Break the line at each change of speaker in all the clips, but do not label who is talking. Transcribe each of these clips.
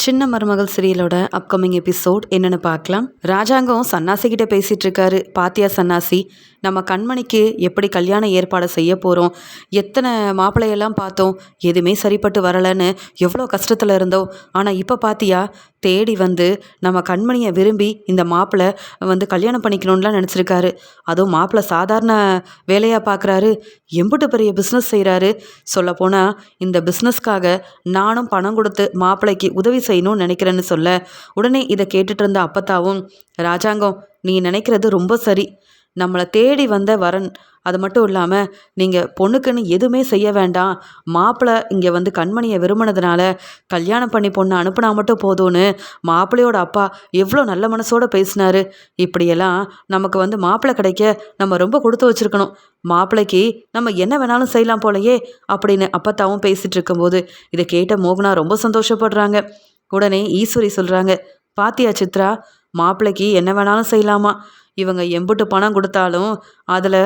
சின்ன மருமகள் சீரியலோட upcoming episode என்னன்னு பார்க்கலாம். ராஜாங்கம் சன்னாசி கிட்ட பேசிட்டு இருக்காரு. பாத்தியா சன்னாசி, நம்ம கண்மணிக்கு எப்படி கல்யாண ஏற்பாடு செய்ய போகிறோம், எத்தனை மாப்பிள்ளையெல்லாம் பார்த்தோம், எதுவுமே சரிப்பட்டு வரலைன்னு எவ்வளோ கஷ்டத்தில் இருந்தோம். ஆனால் இப்போ பாத்தியா, தேடி வந்து நம்ம கண்மணியை விரும்பி இந்த மாப்பிள்ளை கல்யாணம் பண்ணிக்கணும்லாம் நினச்சிருக்காரு. அதுவும் மாப்பிள்ளை சாதாரண வேலையாக பார்க்குறாரு, எம்புட்டு பெரிய பிஸ்னஸ் செய்கிறாரு. சொல்லப்போனால் இந்த பிஸ்னஸ்க்காக நானும் பணம் கொடுத்து மாப்பிள்ளைக்கு உதவி செய்யணும்னு நினைக்கிறேன்னு சொல்ல, உடனே இதை கேட்டுட்டு இருந்த அப்பத்தாவும், ராஜாங்கம் நீ நினைக்கிறது ரொம்ப சரி, நம்மளை தேடி வந்த வரன், அது மட்டும் இல்லாமல் நீங்கள் பொண்ணுக்குன்னு எதுவுமே செய்ய வேண்டாம், மாப்பிள்ளை இங்கே கண்மணியை விரும்பினதுனால கல்யாணம் பண்ணி பொண்ணை அனுப்புனா மட்டும் போதும்னு மாப்பிள்ளையோட அப்பா எவ்வளோ நல்ல மனசோட பேசினாரு. இப்படியெல்லாம் நமக்கு மாப்பிள்ளை கிடைக்க நம்ம ரொம்ப கொடுத்து வச்சுருக்கணும், மாப்பிள்ளைக்கு நம்ம என்ன வேணாலும் செய்யலாம் போலையே அப்படின்னு அப்பத்தாவும் பேசிகிட்டு இருக்கும்போது இதை கேட்ட மோகனா ரொம்ப சந்தோஷப்படுறாங்க. உடனே ஈஸ்வரி சொல்கிறாங்க, பாத்தியா சித்ரா, மாப்பிள்ளைக்கு என்ன வேணாலும் செய்யலாமா, இவங்க எம்புட்டு பணம் கொடுத்தாலும் அதில்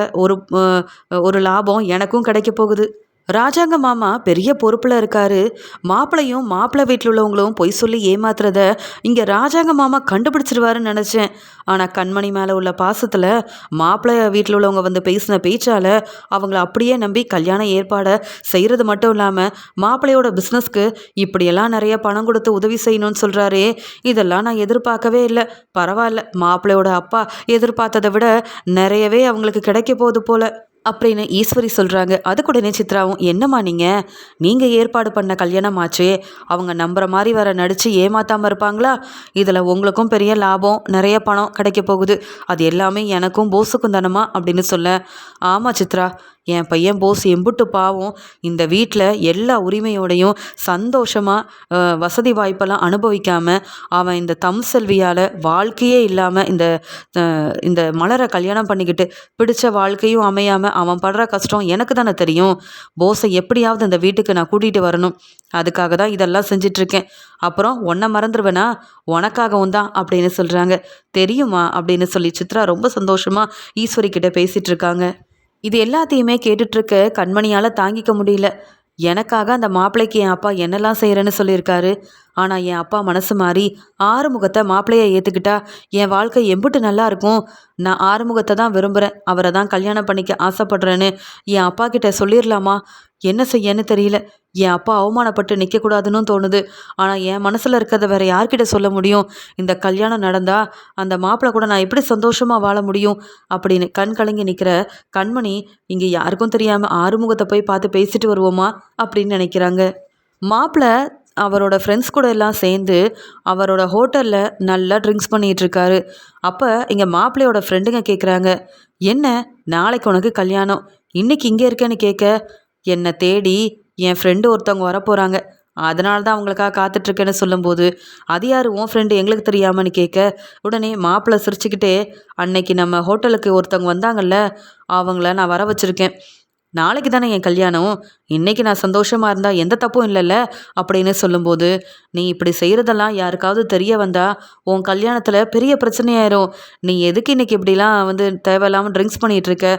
ஒரு லாபம் எனக்கும் கிடைக்க போகுது. ராஜாங்க மாமா பெரிய பொறுப்பில் இருக்காரு. மாப்பிள்ளையும் மாப்பிள்ளை வீட்டில் உள்ளவங்களும் பொய் சொல்லி ஏமாத்துறத இங்கே ராஜாங்க மாமா கண்டுபிடிச்சிருவாருன்னு நினச்சேன். ஆனால் கண்மணி மேலே உள்ள பாசத்தில் மாப்பிள்ளை வீட்டில் உள்ளவங்க பேசின பேச்சால் அவங்கள அப்படியே நம்பி கல்யாண ஏற்பாடை செய்கிறது மட்டும் இல்லாமல் மாப்பிள்ளையோட பிஸ்னஸ்க்கு இப்படியெல்லாம் நிறைய பணம் கொடுத்து உதவி செய்யணும்னு சொல்கிறாரே, இதெல்லாம் நான் எதிர்பார்க்கவே இல்லை. பரவாயில்ல, மாப்பிள்ளையோட அப்பா எதிர்பார்த்ததை விட நிறையவே அவங்களுக்கு கிடைக்க போகுது போல அப்படின்னு ஈஸ்வரி சொல்கிறாங்க. அதுக்குடனே சித்ராவும், என்னம்மா நீங்கள் ஏற்பாடு பண்ண கல்யாணம் ஆச்சே, அவங்க நம்புகிற மாதிரி வர நடித்து ஏமாத்தாமல் இருப்பாங்களா, இதில் உங்களுக்கும் பெரிய லாபம் நிறைய பணம் கிடைக்க போகுது, அது எல்லாமே எனக்கும் போஸுக்கும் தானம்மா அப்படின்னு சொல்ல, ஆமாம் சித்ரா, என் பையன் போஸ் எம்புட்டு பாவம், இந்த வீட்டில் எல்லா உரிமையோடையும் சந்தோஷமாக வசதி வாய்ப்பெல்லாம் அனுபவிக்காமல் அவன் இந்த செல்வியால் வாழ்க்கையே இல்லாமல் இந்த மலரை கல்யாணம் பண்ணிக்கிட்டு பிடிச்ச வாழ்க்கையும் அமையாமல் அவன் படுற கஷ்டம் எனக்கு தானே தெரியும். போஸை எப்படியாவது இந்த வீட்டுக்கு நான் கூட்டிகிட்டு வரணும், அதுக்காக தான் இதெல்லாம் செஞ்சிட்ருக்கேன். அப்புறம் உன்னை மறந்துடுவேனா, உனக்காகவும் தான் அப்படின்னு சொல்கிறாங்க. தெரியுமா அப்படின்னு சொல்லி சித்ரா ரொம்ப சந்தோஷமாக ஈஸ்வரி கிட்ட பேசிகிட்டு இருக்காங்க. இது எல்லாத்தையுமே கேட்டுட்ருக்க கண்மணியால் தாங்கிக்க முடியல. எனக்காக அந்த மாப்பிள்ளைக்கு என் அப்பா என்னெல்லாம் செய்கிறேன்னு சொல்லியிருக்காரு. ஆனால் என் அப்பா மனசு மாறி ஆறுமுகத்தை மாப்பிள்ளையை ஏற்றுக்கிட்டா என் வாழ்க்கை எம்புட்டு நல்லா இருக்கும். நான் ஆறுமுகத்தை தான் விரும்புகிறேன், அவரை தான் கல்யாணம் பண்ணிக்க ஆசைப்படுறேன்னு என் அப்பா கிட்ட சொல்லிடலாமா, என்ன செய்யன்னு தெரியல. என் அப்பா அவமானப்பட்டு நிற்கக்கூடாதுன்னு தோணுது. ஆனால் என் மனசில் இருக்கிறத வேறு யார்கிட்ட சொல்ல முடியும். இந்த கல்யாணம் நடந்தால் அந்த மாப்பிள்ளை கூட நான் எப்படி சந்தோஷமாக வாழ முடியும் அப்படின்னு கண் கலங்கி நிற்கிற கண்மணி, இங்கே யாருக்கும் தெரியாமல் ஆறுமுகத்தை போய் பார்த்து பேசிட்டு வருவோமா அப்படின்னு நினைக்கிறாங்க. மாப்பிள்ளை அவரோட ஃப்ரெண்ட்ஸ் கூட எல்லாம் சேர்ந்து அவரோட ஹோட்டலில் நல்லா ட்ரிங்க்ஸ் பண்ணிகிட்ருக்காரு. அப்போ இங்கே மாப்பிள்ளையோட ஃப்ரெண்டுங்க கேட்குறாங்க, என்ன நாளைக்கு உனக்கு கல்யாணம், இன்றைக்கி இங்கே இருக்கேன்னு கேட்க, என்னை தேடி என் ஃப்ரெண்டு ஒருத்தவங்க வரப்போகிறாங்க, அதனால தான் அவங்களுக்காக காத்துட்ருக்கேன்னு சொல்லும்போது, அது யார் உன் ஃப்ரெண்டு எங்களுக்கு தெரியாமன்னு கேட்க, உடனே மாப்பிள்ளை சிரிச்சுக்கிட்டே, அன்னைக்கு நம்ம ஹோட்டலுக்கு ஒருத்தவங்க வந்தாங்கல்ல, அவங்கள நான் வர வச்சுருக்கேன், நாளைக்கு தானே என் கல்யாணம், இன்றைக்கி நான் சந்தோஷமாக இருந்தால் எந்த தப்பும் இல்லைல்ல அப்படின்னு சொல்லும்போது, நீ இப்படி செய்கிறதெல்லாம் யாருக்காவது தெரிய வந்தால் உன் கல்யாணத்தில் பெரிய பிரச்சனையாயிரும், நீ எதுக்கு இன்றைக்கி இப்படிலாம் தேவையில்லாமல் ட்ரிங்க்ஸ் பண்ணிகிட்ருக்க,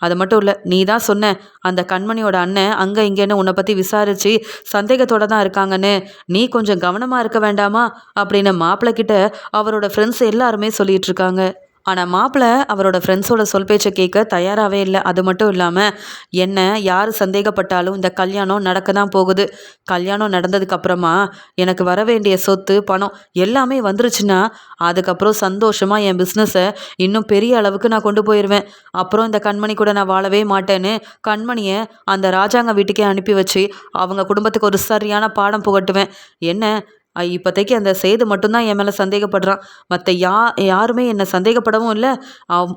அது மட்டும் இல்லை, நீ தான் சொன்ன அந்த கண்மணியோட அண்ணன் அங்கே இங்கேன்னு உன்னை பற்றி விசாரித்து சந்தேகத்தோடு தான் இருக்காங்கன்னு, நீ கொஞ்சம் கவனமாக இருக்க வேண்டாமா அப்படின்னு மாப்பிள்ளைக்கிட்ட அவரோட ஃப்ரெண்ட்ஸ் எல்லாருமே சொல்லிகிட்டு இருக்காங்க. ஆனால் மாப்பிள்ளை அவரோட ஃப்ரெண்ட்ஸோட சொல் பேச்சை கேட்க தயாராகவே இல்லை. அது மட்டும் இல்லாமல், என்ன யார் சந்தேகப்பட்டாலும் இந்த கல்யாணம் நடக்க தான் போகுது, கல்யாணம் நடந்ததுக்கப்புறமா எனக்கு வர வேண்டிய சொத்து பணம் எல்லாமே வந்துருச்சுன்னா அதுக்கப்புறம் சந்தோஷமாக என் பிஸ்னஸை இன்னும் பெரிய அளவுக்கு நான் கொண்டு போயிடுவேன், அப்புறம் இந்த கண்மணி கூட நான் வாழவே மாட்டேன்னு கண்மணியை அந்த ராஜாங்க வீட்டுக்கே அனுப்பி வச்சு அவங்க குடும்பத்துக்கு ஒரு சரியான பாடம் புகட்டுவேன். என்ன இப்போதைக்கு அந்த சேது மட்டும்தான் என் மேலே சந்தேகப்படுறான், மற்ற யாருமே என்னை சந்தேகப்படவும் இல்லை,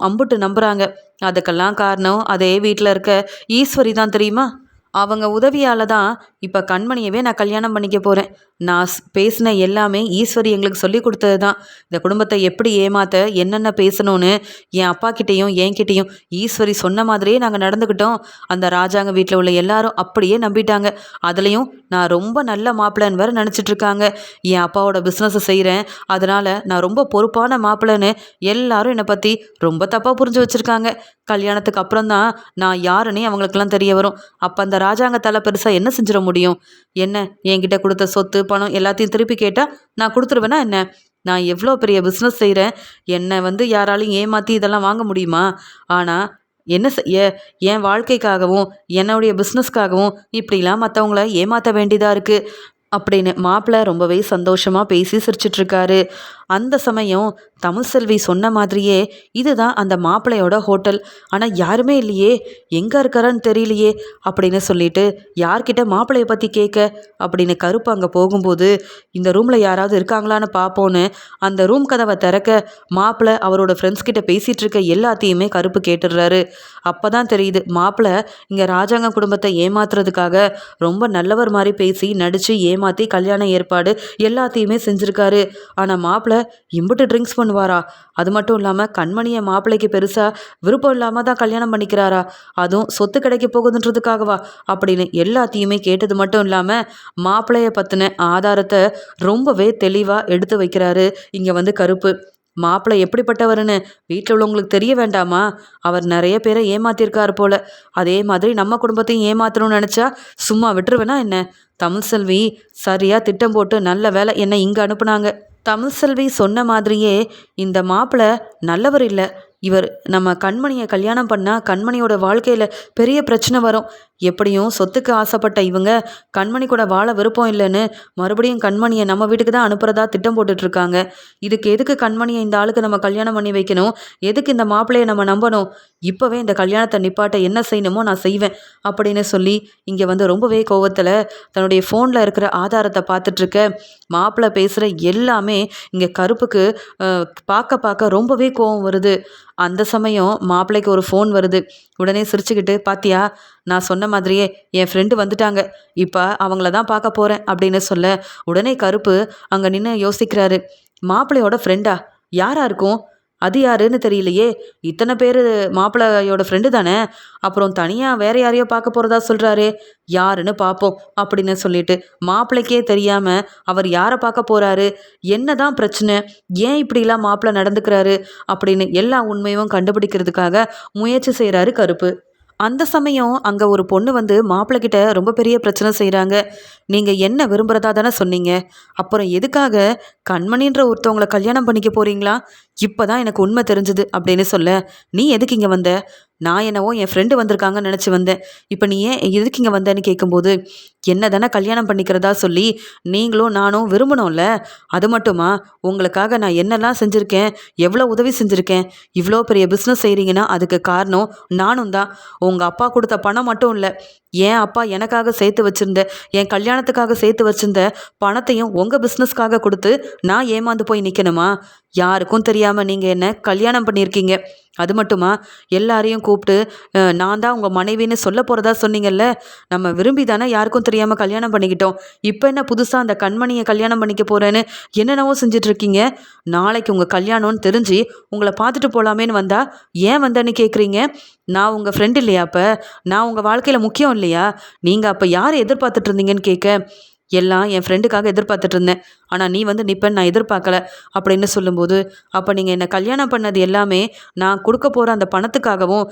அம்புட்டு நம்புகிறாங்க. அதுக்கெல்லாம் காரணம் அதே வீட்டில் இருக்க ஈஸ்வரி தான் தெரியுமா. அவங்க உதவியால் தான் இப்போ கண்மணியவே நான் கல்யாணம் பண்ணிக்க போகிறேன். நான் பேசின எல்லாமே ஈஸ்வரி எங்களுக்கு சொல்லி கொடுத்தது தான். இந்த குடும்பத்தை எப்படி ஏமாற்ற என்னென்ன பேசணும்னு என் அப்பா கிட்டேயும் என்கிட்டையும் ஈஸ்வரி சொன்ன மாதிரியே நாங்கள் நடந்துக்கிட்டோம். அந்த ராஜாங்க வீட்டில் உள்ள எல்லாரும் அப்படியே நம்பிட்டாங்க. அதுலேயும் நான் ரொம்ப நல்ல மாப்பிள்ளைன்னு வேறு நினச்சிட்ருக்காங்க. என் அப்பாவோட பிஸ்னஸை செய்கிறேன், அதனால் நான் ரொம்ப பொறுப்பான மாப்பிள்ளைன்னு எல்லாரும் என்னை பற்றி ரொம்ப தப்பாக புரிஞ்சு வச்சுருக்காங்க. கல்யாணத்துக்கு அப்புறம் தான் நான் யாருன்னே அவங்களுக்கெல்லாம் தெரிய வரும். அப்போ அந்த ராஜாங்க தலை பெருசாக என்ன செஞ்சிட முடியும், என்ன என்கிட்ட கொடுத்த சொத்து பணம் எல்லாத்தையும் திருப்பி கேட்டால் நான் கொடுத்துருவேனா என்ன? நான் எவ்வளோ பெரிய பிஸ்னஸ் செய்கிறேன், என்னை வந்து யாராலையும் ஏமாற்றி இதெல்லாம் வாங்க முடியுமா? ஆனால் என்ன செய்ய, என் வாழ்க்கைக்காகவும் என்னுடைய பிஸ்னஸ்க்காகவும் இப்படிலாம் மற்றவங்கள ஏமாற்ற வேண்டியதாக இருக்குது அப்படின்னு மாப்பிள்ளை ரொம்பவே சந்தோஷமாக பேசி சிரிச்சிட்ருக்காரு. அந்த சமயம் தமிழ்செல்வி சொன்ன மாதிரியே இதுதான் அந்த மாப்பிள்ளையோட ஹோட்டல். ஆனால் யாருமே இல்லையே, எங்கே இருக்காரான்னு தெரியலையே அப்படின்னு சொல்லிட்டு யார்கிட்ட மாப்பிள்ளையை பற்றி கேட்க அப்படின்னு கருப்பு அங்கே போகும்போது இந்த ரூமில் யாராவது இருக்காங்களான்னு பார்ப்போன்னு அந்த ரூம் கதவை திறக்க மாப்பிள்ளை அவரோட ஃப்ரெண்ட்ஸ் கிட்ட பேசிகிட்டு இருக்க எல்லாத்தையுமே கருப்பு கேட்டுடுறாரு. அப்போ தான் தெரியுது மாப்பிள்ளை இங்கே ராஜாங்க குடும்பத்தை ஏமாத்துறதுக்காக ரொம்ப நல்லவர் மாதிரி பேசி நடித்து ஏமாற்றி கல்யாண ஏற்பாடு எல்லாத்தையுமே செஞ்சுருக்காரு. ஆனால் மாப்பிள்ளை இம்புட்டு ட்ரிங்க்ஸ் பண்ணுவாரா? அது மட்டும் இல்லாமல் கண்மணியை மாப்பிள்ளைக்கு பெருசாக விருப்பம் இல்லாமல் தான் கல்யாணம் பண்ணிக்கிறாரா? அதுவும் சொத்து கிடைக்க போகுதுன்றதுக்காகவா? அப்படின்னு எல்லாத்தையுமே கேட்டது மட்டும் இல்லாமல் மாப்பிள்ளையை பற்றின ஆதாரத்தை ரொம்பவே தெளிவாக எடுத்து வைக்கிறாரு இங்கே வந்து கருப்பு. மாப்பிள்ளை எப்படிப்பட்டவர்னு வீட்டில் உள்ளவங்களுக்கு தெரிய வேண்டாமா? அவர் நிறைய பேரை ஏமாத்திருக்காரு போல. அதே மாதிரி நம்ம குடும்பத்தையும் ஏமாத்தணும்னு நினச்சா சும்மா விட்டுருவேனா என்ன? தமிழ்செல்வி சரியாக திட்டம் போட்டு நல்ல வேலை என்னை இங்கே அனுப்புனாங்க. தமிழ்செல்வி சொன்ன மாதிரியே இந்த மாப்பிள்ளை நல்லவர் இல்லை. இவர் நம்ம கண்மணியை கல்யாணம் பண்ணால் கண்மணியோட வாழ்க்கையில் பெரிய பிரச்சனை வரும். எப்படியும் சொத்துக்கு ஆசைப்பட்ட இவங்க கண்மணி கூட வாழ விருப்பம் இல்லைன்னு மறுபடியும் கண்மணியை நம்ம வீட்டுக்கு தான் அனுப்புறதா திட்டம் போட்டுட்ருக்காங்க. இதுக்கு எதுக்கு கண்மணியை இந்த ஆளுக்கு நம்ம கல்யாணம் பண்ணி வைக்கணும்? எதுக்கு இந்த மாப்பிள்ளையை நம்ம நம்பணும்? இப்போவே இந்த கல்யாணத்தை நிப்பாட்ட என்ன செய்யணுமோ நான் செய்வேன் அப்படின்னு சொல்லி இங்கே வந்து ரொம்பவே கோவத்தில் தன்னுடைய ஃபோனில் இருக்கிற ஆதாரத்தை பார்த்துட்ருக்க மாப்பிள்ளை பேசுகிற எல்லாமே இங்கே கருப்புக்கு பார்க்க பார்க்க ரொம்பவே கோவம் வருது. அந்த சமயம் மாப்பிள்ளைக்கு ஒரு ஃபோன் வருது. உடனே சிரிச்சுக்கிட்டு, பாத்தியா நான் சொன்ன மாதிரியே என் ஃப்ரெண்டு வந்துட்டாங்க, இப்போ அவங்கள தான் பார்க்க போகிறேன் அப்படின்னு சொல்ல உடனே கருப்பு அங்கே நின்று யோசிக்கிறாரு. மாப்பிள்ளையோட ஃப்ரெண்டா? யாரா இருக்கும்? அது யாருன்னு தெரியலையே. இத்தனை பேர் மாப்பிள்ளையோட ஃப்ரெண்டு தானே. அப்புறம் தனியாக வேற யாரையோ பார்க்க போகிறதா சொல்கிறாரே, யாருன்னு பார்ப்போம் அப்படின்னு சொல்லிட்டு மாப்பிள்ளைக்கே தெரியாமல் அவர் யாரை பார்க்க போகிறாரு, என்ன தான் பிரச்சனை, ஏன் இப்படிலாம் மாப்பிள்ளை நடந்துக்கிறாரு அப்படின்னு எல்லா உண்மையும் கண்டுபிடிக்கிறதுக்காக முயற்சி செய்கிறாரு கருப்பு. அந்த சமயம் அங்கே ஒரு பொண்ணு வந்து மாப்பிள்ளைகிட்ட ரொம்ப பெரிய பிரச்சனை செய்கிறாங்க. நீங்கள் என்ன விரும்புகிறதா தானே சொன்னீங்க, அப்புறம் எதுக்காக கண்மணின்ற ஒருத்தவங்களை கல்யாணம் பண்ணிக்க போகிறீங்களா? இப்போ தான் எனக்கு உண்மை தெரிஞ்சுது அப்படின்னு சொல்ல, நீ எதுக்கு இங்கே வந்த? நான் என்னவோ என் ஃப்ரெண்டு வந்திருக்காங்கன்னு நினச்சி வந்தேன். இப்போ நீ ஏன் எதுக்கு இங்கே வந்தேன்னு கேட்கும்போது, என்ன தானே கல்யாணம் பண்ணிக்கிறதா சொல்லி நீங்களும் நானும் விரும்பணும்ல, அது மட்டுமா? உங்களுக்காக நான் என்னெல்லாம் செஞ்சுருக்கேன், எவ்வளோ உதவி செஞ்சுருக்கேன். இவ்வளோ பெரிய பிஸ்னஸ் செய்கிறீங்கன்னா அதுக்கு காரணம் நானும் தான். உங்கள் அப்பா கொடுத்த பணம் மட்டும் இல்லை, என் அப்பா எனக்காக சேர்த்து வச்சுருந்த, என் கல்யாணத்துக்காக சேர்த்து வச்சுருந்த பணத்தையும் உங்கள் பிஸ்னஸ்க்காக கொடுத்து நான் ஏமாந்து போய் நிற்கணுமா? யாருக்கும் தெரியாமல் நீங்கள் என்ன கல்யாணம் பண்ணியிருக்கீங்க. அது மட்டுமா, எல்லாரையும் கூப்பிட்டு நான் தான் உங்கள் மனைவின்னு சொல்ல போகிறதா சொன்னீங்கல்ல. நம்ம விரும்பி தானே யாருக்கும் தெரியாமல் கல்யாணம் பண்ணிக்கிட்டோம். இப்போ என்ன புதுசாக அந்த கண்மணியை கல்யாணம் பண்ணிக்க போகிறேன்னு என்னென்னவோ செஞ்சிட்ருக்கீங்க. நாளைக்கு உங்கள் கல்யாணம்னு தெரிஞ்சு உங்களை பார்த்துட்டு போகலாமேன்னு வந்தால் ஏன் வந்தேன்னு கேட்குறீங்க? நான் உங்கள் ஃப்ரெண்ட் இல்லையா? அப்போ நான் உங்கள் வாழ்க்கையில் முக்கியம் இல்லையா? நீங்கள் அப்போ யாரை எதிர்பார்த்துட்டு இருந்தீங்கன்னு கேட்க, எல்லாம் என் ஃப்ரெண்டுக்காக எதிர்பார்த்துட்டு இருந்தேன், ஆனால் நீ வந்து நிற்பேன்னு நான் எதிர்பார்க்கல அப்படின்னு சொல்லும்போது, அப்போ நீங்கள் என்னை கல்யாணம் பண்ணது எல்லாமே நான் கொடுக்க போகிற அந்த பணத்துக்காகவும்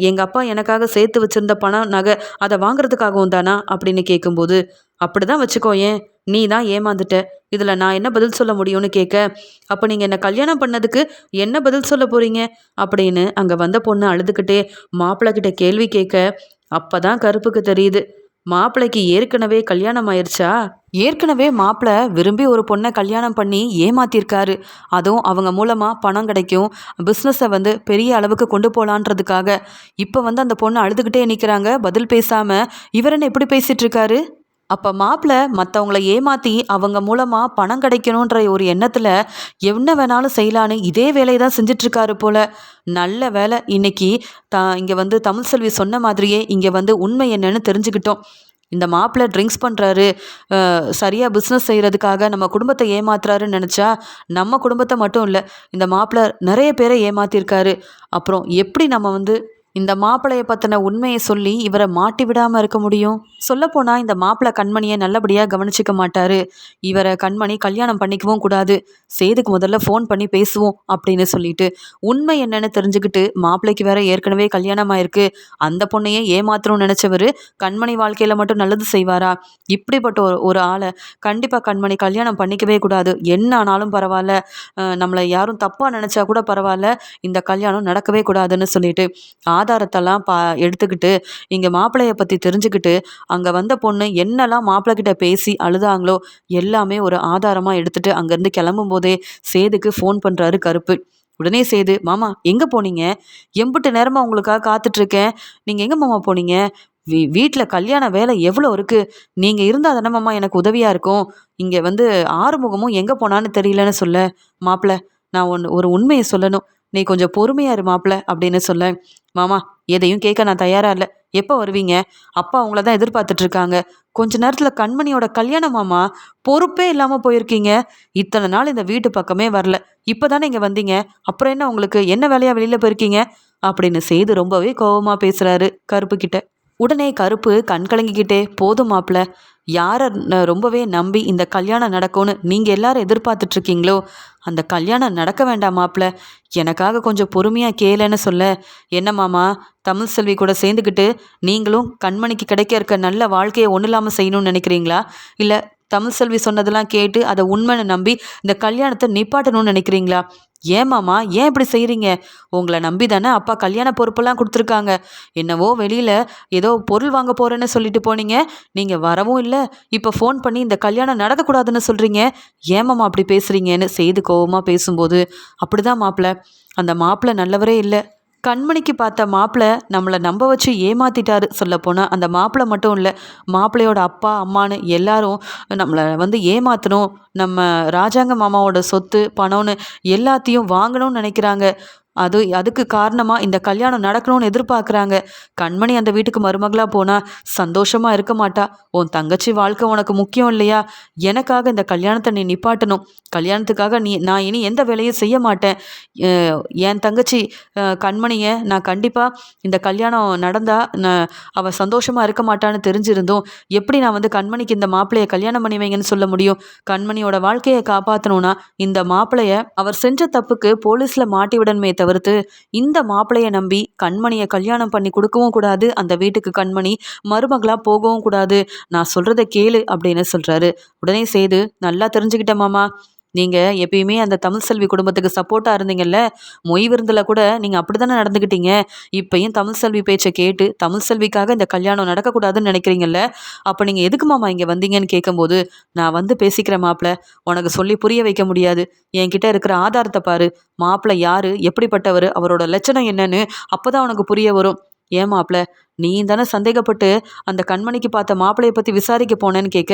எங்கள் அப்பா எனக்காக சேர்த்து வச்சுருந்த பணம் நகை அதை வாங்குறதுக்காகவும் தானா அப்படின்னு கேட்கும்போது, அப்படி தான் வச்சுக்கோ, ஏன் நீ தான் ஏமாந்துட்ட, இதில் நான் என்ன பதில் சொல்ல முடியும்னு கேட்க, அப்போ நீங்கள் என்னை கல்யாணம் பண்ணதுக்கு என்ன பதில் சொல்ல போகிறீங்க அப்படின்னு அங்கே வந்த பொண்ணு அழுதுகிட்டே மாப்பிள்ளை கிட்ட கேள்வி கேட்க, அப்போ தான் கருப்புக்கு தெரியுது மாப்பிள்ளைக்கு ஏற்கனவே கல்யாணம் ஆயிடுச்சா. ஏற்கனவே மாப்பிள்ளை விரும்பி ஒரு பொண்ணை கல்யாணம் பண்ணி ஏமாத்திருக்காரு. அதுவும் அவங்க மூலமாக பணம் கிடைக்கும், பிஸ்னஸை வந்து பெரிய அளவுக்கு கொண்டு போகலான்றதுக்காக. இப்போ வந்து அந்த பொண்ணு அழுதுகிட்டே நிற்கிறாங்க, பதில் பேசாமல். இவர் என்ன எப்படி பேசிகிட்டு இருக்காரு? அப்போ மாப்பிள்ளை மற்றவங்கள ஏமாற்றி அவங்க மூலமாக பணம் கிடைக்கணுன்ற ஒரு எண்ணத்தில் என்ன வேணாலும் செய்யலான்னு இதே வேலையை தான் செஞ்சிட்ருக்காரு போல். நல்ல வேலை இன்னைக்கு இங்கே வந்து தமிழ்செல்வி சொன்ன மாதிரியே இங்கே வந்து உண்மை என்னன்னு தெரிஞ்சுக்கிட்டோம். இந்த மாப்பிள்ளை ட்ரிங்க்ஸ் பண்ணுறாரு, சரியாக பிஸ்னஸ் செய்கிறதுக்காக நம்ம குடும்பத்தை ஏமாத்துறாருன்னு நினச்சா நம்ம குடும்பத்தை மட்டும் இல்லை, இந்த மாப்பிள்ளை நிறைய பேரை ஏமாற்றிருக்காரு. அப்புறம் எப்படி நம்ம வந்து இந்த மாப்பிளைய பத்தின உண்மையை சொல்லி இவரை மாட்டி விடாம இருக்க முடியும்? சொல்லப்போனா இந்த மாப்பிள்ளை கண்மணியை நல்லபடியா கவனிச்சுக்க மாட்டாரு. இவரை கண்மணி கல்யாணம் பண்ணிக்கவும் கூடாது. சேதுக்கு முதல்ல ஃபோன் பண்ணி பேசுவோம் அப்படின்னு சொல்லிட்டு உண்மை என்னன்னு தெரிஞ்சுக்கிட்டு மாப்பிள்ளைக்கு வேற ஏற்கனவே கல்யாணம் ஆயிருக்கு. அந்த பொண்ணையே ஏமாத்தணும்னு நினைச்சவரு கண்மணி வாழ்க்கையில மட்டும் நல்லது செய்வாரா? இப்படிப்பட்ட ஒரு ஆளை கண்டிப்பா கண்மணி கல்யாணம் பண்ணிக்கவே கூடாது. என்ன ஆனாலும் பரவாயில்ல, நம்மளை யாரும் தப்பா நினைச்சா கூட பரவாயில்ல, இந்த கல்யாணம் நடக்கவே கூடாதுன்னு சொல்லிட்டு ஆதாரத்தெல்லாம் எடுத்துக்கிட்டு இங்கே மாப்பிள்ளைய பற்றி தெரிஞ்சுக்கிட்டு அங்கே வந்த பொண்ணு என்னெல்லாம் மாப்பிள்ளை கிட்ட பேசி அழுதாங்களோ எல்லாமே ஒரு ஆதாரமாக எடுத்துட்டு அங்கேருந்து கிளம்பும் போதே சேதுக்கு ஃபோன் பண்ணுறாரு கருப்பு. உடனே சேது, மாமா எங்கே போனீங்க? எம்பிட்டு நேரமாக உங்களுக்காக காத்துட்ருக்கேன். நீங்கள் எங்கே மாமா போனீங்க? வீட்டில் கல்யாண வேலை எவ்வளோ இருக்குது. நீங்கள் இருந்தால் தானே மாமா எனக்கு உதவியாக இருக்கும். இங்கே வந்து ஆறுமுகமும் எங்கே போனான்னு தெரியலன்னு சொல்ல, மாப்பிள்ளை நான் ஒரு உண்மையை சொல்லணும், நீ கொஞ்சம் பொறுமையா இரு மாப்பிள்ள அப்படின்னு சொல்ல, மாமா எதையும் கேட்க நான் தயாரா இல்லை. எப்போ வருவீங்க? அப்பா உங்களை தான் எதிர்பார்த்துட்டு இருக்காங்க. கொஞ்ச நேரத்தில் கண்மணியோட கல்யாணம் மாமா. பொறுப்பே இல்லாமல் போயிருக்கீங்க. இத்தனை நாள் இந்த வீட்டு பக்கமே வரல. இப்போ தானே இங்கே வந்தீங்க. அப்புறம் என்ன உங்களுக்கு என்ன வேலையா வெளியில் போயிருக்கீங்க அப்படின்னு சேது ரொம்பவே கோபமாக பேசுகிறாரு கருப்பு கிட்ட. உடனே கருப்பு கண் கலங்கிக்கிட்டே, போதும் மாப்பிள்ள, யாரை ரொம்பவே நம்பி இந்த கல்யாணம் நடக்கும்னு நீங்கள் எல்லாரும் எதிர்பார்த்துட்ருக்கீங்களோ அந்த கல்யாணம் நடக்க வேண்டாம் மாப்பிள்ள, எனக்காக கொஞ்சம் பொறுமையாக கேளுன்னு சொல்ல, என்ன மாமா தமிழ் செல்வி கூட சேர்ந்துக்கிட்டு நீங்களும் கண்மணிக்கு கிடைக்க இருக்க நல்ல வாழ்க்கையை ஒன்றும் இல்லாமல் செய்யணும்னு நினைக்கிறீங்களா? இல்லை தமிழ் செல்வி சொன்னதெல்லாம் கேட்டு அதை உண்மைன்னு நம்பி இந்த கல்யாணத்தை நிப்பாட்டணும்னு நினைக்கிறீங்களா? ஏன் மாமா ஏன் இப்படி செய்கிறீங்க? உங்களை நம்பி தானே அப்பா கல்யாண பொறுப்பெல்லாம் கொடுத்துருக்காங்க. என்னவோ வெளியில் ஏதோ பொருள் வாங்க போகிறேன்னு சொல்லிட்டு போனீங்க. நீங்கள் வரவும் இல்லை. இப்போ ஃபோன் பண்ணி இந்த கல்யாணம் நடக்கக்கூடாதுன்னு சொல்கிறீங்க. ஏன் மாமா அப்படி பேசுகிறீங்கன்னு செய்து கோவமாக பேசும்போது, அப்படி தான் மாப்பிள்ள, அந்த மாப்பிள்ளை நல்லவரே இல்லை. கண்மணிக்கு பார்த்த மாப்பிள்ளை நம்மளை நம்ப வச்சு ஏமாத்திட்டாரு. சொல்லப்போனால் அந்த மாப்பிள்ளை மட்டும் இல்லை, மாப்பிள்ளையோட அப்பா அம்மான்னு எல்லாரும் நம்மளை வந்து ஏமாற்றணும், நம்ம ராஜாங்க மாமாவோட சொத்து பணம்னு எல்லாத்தையும் வாங்கணும்னு நினைக்கிறாங்க. அதுக்கு காரணமாக இந்த கல்யாணம் நடக்கணும்னு எதிர்பார்க்குறாங்க. கண்மணி அந்த வீட்டுக்கு மருமகளாக போனால் சந்தோஷமாக இருக்க மாட்டா. உன் தங்கச்சி வாழ்க்கை உனக்கு முக்கியம் இல்லையா? எனக்காக இந்த கல்யாணத்தை நீ நிப்பாட்டணும். கல்யாணத்துக்காக நான் இனி எந்த வேலையும் செய்ய மாட்டேன். என் தங்கச்சி கண்மணியை நான் கண்டிப்பாக இந்த கல்யாணம் நடந்தால் அவள் சந்தோஷமாக இருக்க மாட்டான்னு தெரிஞ்சிருந்தோம் எப்படி நான் வந்து கண்மணிக்கு இந்த மாப்பிள்ளையை கல்யாணம் பண்ணி வைங்கன்னு சொல்ல முடியும்? கண்மணியோட வாழ்க்கையை காப்பாற்றணும்னா இந்த மாப்பிள்ளைய அவர் செஞ்ச தப்புக்கு போலீஸில் மாட்டி விடணுமே தவிர்த்து இந்த மாப்பிள்ளைய நம்பி கண்மணியை கல்யாணம் பண்ணி கொடுக்கவும் கூடாது. அந்த வீட்டுக்கு கண்மணி மருமகளா போகவும் கூடாது. நான் சொல்றதை கேளு அப்படின்னு சொல்றாரு. உடனே சேது, நல்லா தெரிஞ்சுக்கிட்ட மாமா, நீங்கள் எப்பயுமே அந்த தமிழ் செல்வி குடும்பத்துக்கு சப்போர்ட்டாக இருந்தீங்கல்ல, மொய் விருந்தில் கூட நீங்கள் அப்படி தானே நடந்துக்கிட்டீங்க. இப்பயும் தமிழ் செல்வி பேச்சை கேட்டு தமிழ் செல்விக்காக இந்த கல்யாணம் நடக்கக்கூடாதுன்னு நினைக்கிறீங்கல்ல, அப்போ நீங்கள் எதுக்கு மாமா இங்கே வந்தீங்கன்னு கேட்கும்போது, நான் வந்து பேசிக்கிறேன் மாப்பிள்ள, உனக்கு சொல்லி புரிய வைக்க முடியாது. என்கிட்ட இருக்கிற ஆதாரத்தை பாரு, மாப்பிள்ளை யாரு, எப்படிப்பட்டவர், அவரோட லட்சணம் என்னன்னு அப்போ தான் உனக்கு புரிய வரும். ஏன் மாப்பிள்ள, நீ தானே சந்தேகப்பட்டு அந்த கண்மணிக்கு பார்த்த மாப்பிள்ளையை பற்றி விசாரிக்க போனேன்னு கேட்க,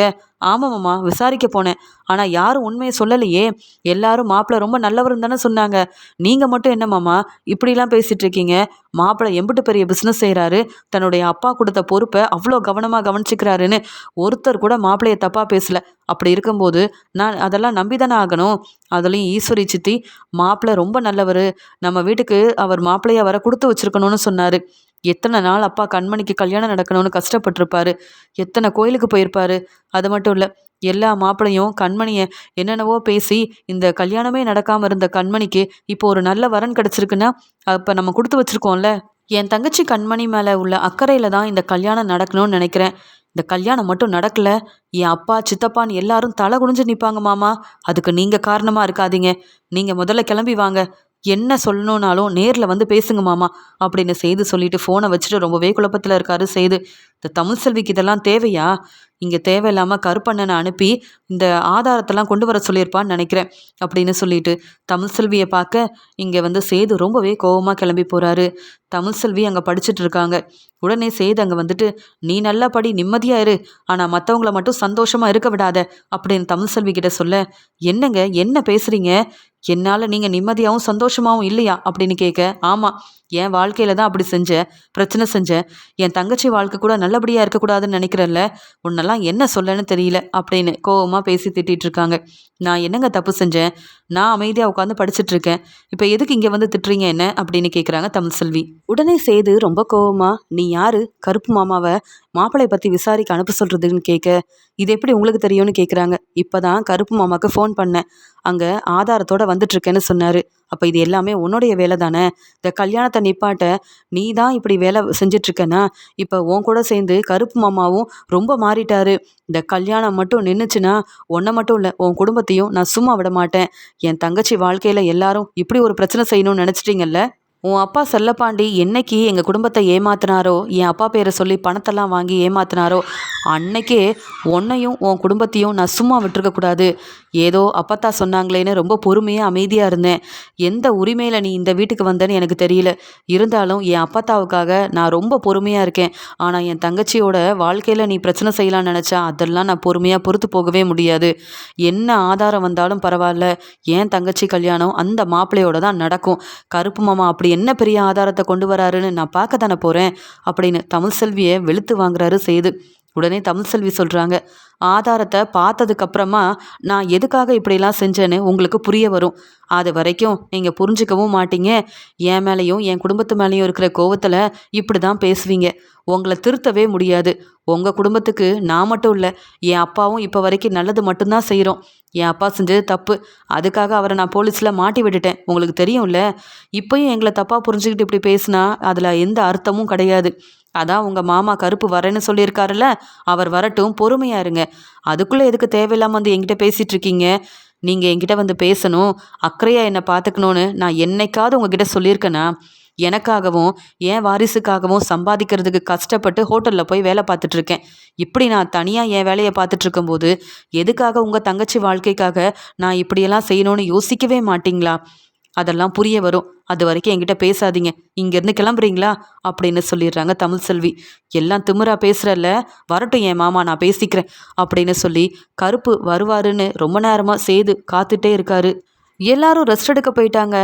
ஆமாம்மா விசாரிக்க போனேன். ஆனால் யாரும் உண்மையை சொல்லலையே. எல்லாரும் மாப்பிள்ளை ரொம்ப நல்லவருன்னு தானே சொன்னாங்க. நீங்கள் மட்டும் என்ன மாமா இப்படிலாம் பேசிகிட்டு இருக்கீங்க? மாப்பிள்ளை எம்பிட்டு பெரிய பிஸ்னஸ் செய்கிறாரு, தன்னுடைய அப்பா கொடுத்த பொறுப்பை அவ்வளோ கவனமாக கவனிச்சுக்கிறாருன்னு ஒருத்தர் கூட மாப்பிள்ளையை தப்பாக பேசலை. அப்படி இருக்கும்போது நான் அதெல்லாம் நம்பி தானே ஆகணும். அதுலேயும் ஈஸ்வரி சித்தி, மாப்பிள்ளை ரொம்ப நல்லவர், நம்ம வீட்டுக்கு அவர் மாப்பிள்ளையை வர கொடுத்து வச்சுருக்கணும்னு சொன்னார். எத்தனை நாள் அப்பா கண்மணிக்கு கல்யாணம் நடக்கணும்னு கஷ்டப்பட்டிருப்பாரு, எத்தனை கோயிலுக்கு போயிருப்பாரு. அது மட்டும் இல்லை, எல்லா மாப்பிள்ளையும் கண்மணியை என்னென்னவோ பேசி இந்த கல்யாணமே நடக்காமல் இருந்த கண்மணிக்கு இப்போ ஒரு நல்ல வரன் கிடச்சிருக்குன்னா அப்போ நம்ம கொடுத்து வச்சுருக்கோம்ல. என் தங்கச்சி கண்மணி மேலே உள்ள அக்கறையில் தான் இந்த கல்யாணம் நடக்கணும்னு நினைக்கிறேன். இந்த கல்யாணம் மட்டும் நடக்கல, என் அப்பா சித்தப்பான்னு எல்லாரும் தலை குனிஞ்சு நிற்பாங்க மாமா. அதுக்கு நீங்கள் காரணமாக இருக்காதீங்க. நீங்கள் முதல்ல கிளம்பி வாங்க. என்ன சொல்லணுன்னாலும் நேரில் வந்து பேசுங்க மாமா அப்படின்னு செய்து சொல்லிட்டு ஃபோனை வச்சுட்டு ரொம்பவே குழப்பத்தில் இருக்காரு செய்து. இந்த தமிழ் செல்விக்கு இதெல்லாம் தேவையா? இங்கே தேவையில்லாமல் கருப்பண்ணனை அனுப்பி இந்த ஆதாரத்தெல்லாம் கொண்டு வர சொல்லியிருப்பான்னு நினைக்கிறேன் அப்படின்னு சொல்லிட்டு தமிழ் செல்வியை பார்க்க இங்கே வந்து சேது ரொம்பவே கோபமாக கிளம்பி போகிறாரு. தமிழ் செல்வி அங்கே படிச்சுட்டு இருக்காங்க. உடனே சேது அங்கே வந்துட்டு, நீ நல்லா படி, நிம்மதியாக இரு, ஆனால் மற்றவங்கள மட்டும் சந்தோஷமாக இருக்க விடாத அப்படின்னு தமிழ் செல்வி கிட்ட சொல்ல, என்னங்க என்ன பேசுகிறீங்க? என்னால் நீங்கள் நிம்மதியாகவும் சந்தோஷமாகவும் இல்லையா அப்படின்னு கேட்க, ஆமாம், என் வாழ்க்கையில் தான் அப்படி செஞ்சேன், பிரச்சனை செஞ்சேன். என் தங்கச்சி வாழ்க்கை கூட நல்ல நல்லபடியாக இருக்கக்கூடாதுன்னு நினைக்கிறல்ல, உன்னெல்லாம் என்ன சொல்லன்னு தெரியல அப்படின்னு கோவமாக பேசி திட்டிட்டு இருக்காங்க. நான் என்னங்க தப்பு செஞ்சேன்? நான் அமைதியாக உட்காந்து படிச்சுட்டு இருக்கேன். இப்போ எதுக்கு இங்கே வந்து திட்டுறீங்க என்ன அப்படின்னு கேட்குறாங்க தமிழ்செல்வி. உடனே சேது ரொம்ப கோவமா, நீ யாரு கருப்பு மாமாவை மாப்பிள்ளை பற்றி விசாரிக்க அனுப்ப சொல்கிறதுன்னு கேட்க, இது எப்படி உங்களுக்கு தெரியும்னு கேட்குறாங்க. இப்போ தான் கருப்பு மாமாவுக்கு ஃபோன் பண்ணேன், அங்கே ஆதாரத்தோடு வந்துட்டுருக்கேன்னு சொன்னார். அப்போ இது எல்லாமே உன்னுடைய வேலை தானே? இந்த கல்யாணத்தை நிப்பாட்ட நீ தான் இப்படி வேலை செஞ்சிட்ருக்கேன்னா, இப்போ உன் கூட சேர்ந்து கருப்பு மாமாவும் ரொம்ப மாறிட்டாரு. இந்த கல்யாணம் மட்டும் நின்றுச்சுன்னா உன்னை மட்டும் இல்லை உன் குடும்பத்தையும் நான் சும்மா விட மாட்டேன். என் தங்கச்சி வாழ்க்கையில் எல்லாரும் இப்படி ஒரு பிரச்சனை செய்யணும்னு நினச்சிட்டிங்கல்ல? உன் அப்பா செல்லப்பாண்டி என்னைக்கு எங்கள் குடும்பத்தை ஏமாத்தினாரோ, என் அப்பா பேரை சொல்லி பணத்தெல்லாம் வாங்கி ஏமாத்தினாரோ, அன்னைக்கே உன்னையும் உன் குடும்பத்தையும் நான் சும்மா விட்டுருக்கக்கூடாது. ஏதோ அப்பத்தா சொன்னாங்களேன்னு ரொம்ப பொறுமையாக அமைதியாக இருந்தேன். எந்த உரிமையில் நீ இந்த வீட்டுக்கு வந்தேன்னு எனக்கு தெரியல. இருந்தாலும் என் அப்பத்தாவுக்காக நான் ரொம்ப பொறுமையாக இருக்கேன். ஆனால் என் தங்கச்சியோட வாழ்க்கையில் நீ பிரச்சனை செய்யலாம்னு நினச்சா அதெல்லாம் நான் பொறுமையாக பொறுத்து போகவே முடியாது. என்ன ஆதாரம் வந்தாலும் பரவாயில்ல, என் தங்கச்சி கல்யாணம் அந்த மாப்பிள்ளையோட தான் நடக்கும். கருப்பு மாமா அப்படி என்ன பெரிய ஆதாரத்தை கொண்டு வராருன்னு நான் பார்க்க தானே போகிறேன் அப்படின்னு தமிழ்செல்வியை வெளுத்து வாங்குறாரு சேது. உடனே தமிழ்செல்வி சொல்கிறாங்க, ஆதாரத்தை பார்த்ததுக்கப்புறமா நான் எதுக்காக இப்படிலாம் செஞ்சேன்னு உங்களுக்கு புரிய வரும். அது வரைக்கும் நீங்கள் புரிஞ்சுக்கவும் மாட்டீங்க. என் மேலேயும் என் குடும்பத்து மேலேயும் இருக்கிற கோவத்தில் இப்படி தான் பேசுவீங்க. உங்களை திருத்தவே முடியாது. உங்கள் குடும்பத்துக்கு நான் மட்டும் இல்லை, என் அப்பாவும் இப்போ வரைக்கும் நல்லது மட்டும்தான் செய்கிறோம். என் அப்பா செஞ்சது தப்பு, அதுக்காக அவரை நான் போலீஸில் மாட்டி விட்டுட்டேன். உங்களுக்கு தெரியும்ல, இப்போயும் எங்களை தப்பாக புரிஞ்சுக்கிட்டு இப்படி பேசினா அதில் எந்த அர்த்தமும் கிடையாது. அதான் உங்கள் மாமா கருப்பு வரேன்னு சொல்லியிருக்காருல்ல, அவர் வரட்டும், பொறுமையாக இருங்க. அதுக்குள்ளே எதுக்கு தேவையில்லாமல் வந்து என்கிட்ட பேசிகிட்டு இருக்கீங்க? நீங்கள் என்கிட்ட வந்து பேசணும், அக்கறையாக என்னை பார்த்துக்கணுன்னு நான் என்னைக்காவது உங்ககிட்ட சொல்லியிருக்கேனா? எனக்காகவும் என் வாரிசுக்காகவும் சம்பாதிக்கிறதுக்கு கஷ்டப்பட்டு ஹோட்டலில் போய் வேலை பார்த்துட்ருக்கேன். இப்படி நான் தனியாக என் வேலையை பார்த்துட்டு இருக்கும்போது எதுக்காக உங்கள் தங்கச்சி வாழ்க்கைக்காக நான் இப்படியெல்லாம் செய்யணும்னு யோசிக்கவே மாட்டிங்களா? அதெல்லாம் புரிய வரும். அது வரைக்கும் என்கிட்ட பேசாதீங்க, இங்கேருந்து கிளம்புறீங்களா அப்படின்னு சொல்லிடுறாங்க தமிழ்செல்வி. எல்லாம் திமிரா பேசுகிறல்ல, வரட்டும் என் மாமா, நான் பேசிக்கிறேன் அப்படின்னு சொல்லி கருப்பு வருவாருன்னு ரொம்ப நேரமாக சேது காத்துட்டே இருக்காரு. எல்லாரும் ரெஸ்ட் எடுக்க போயிட்டாங்க.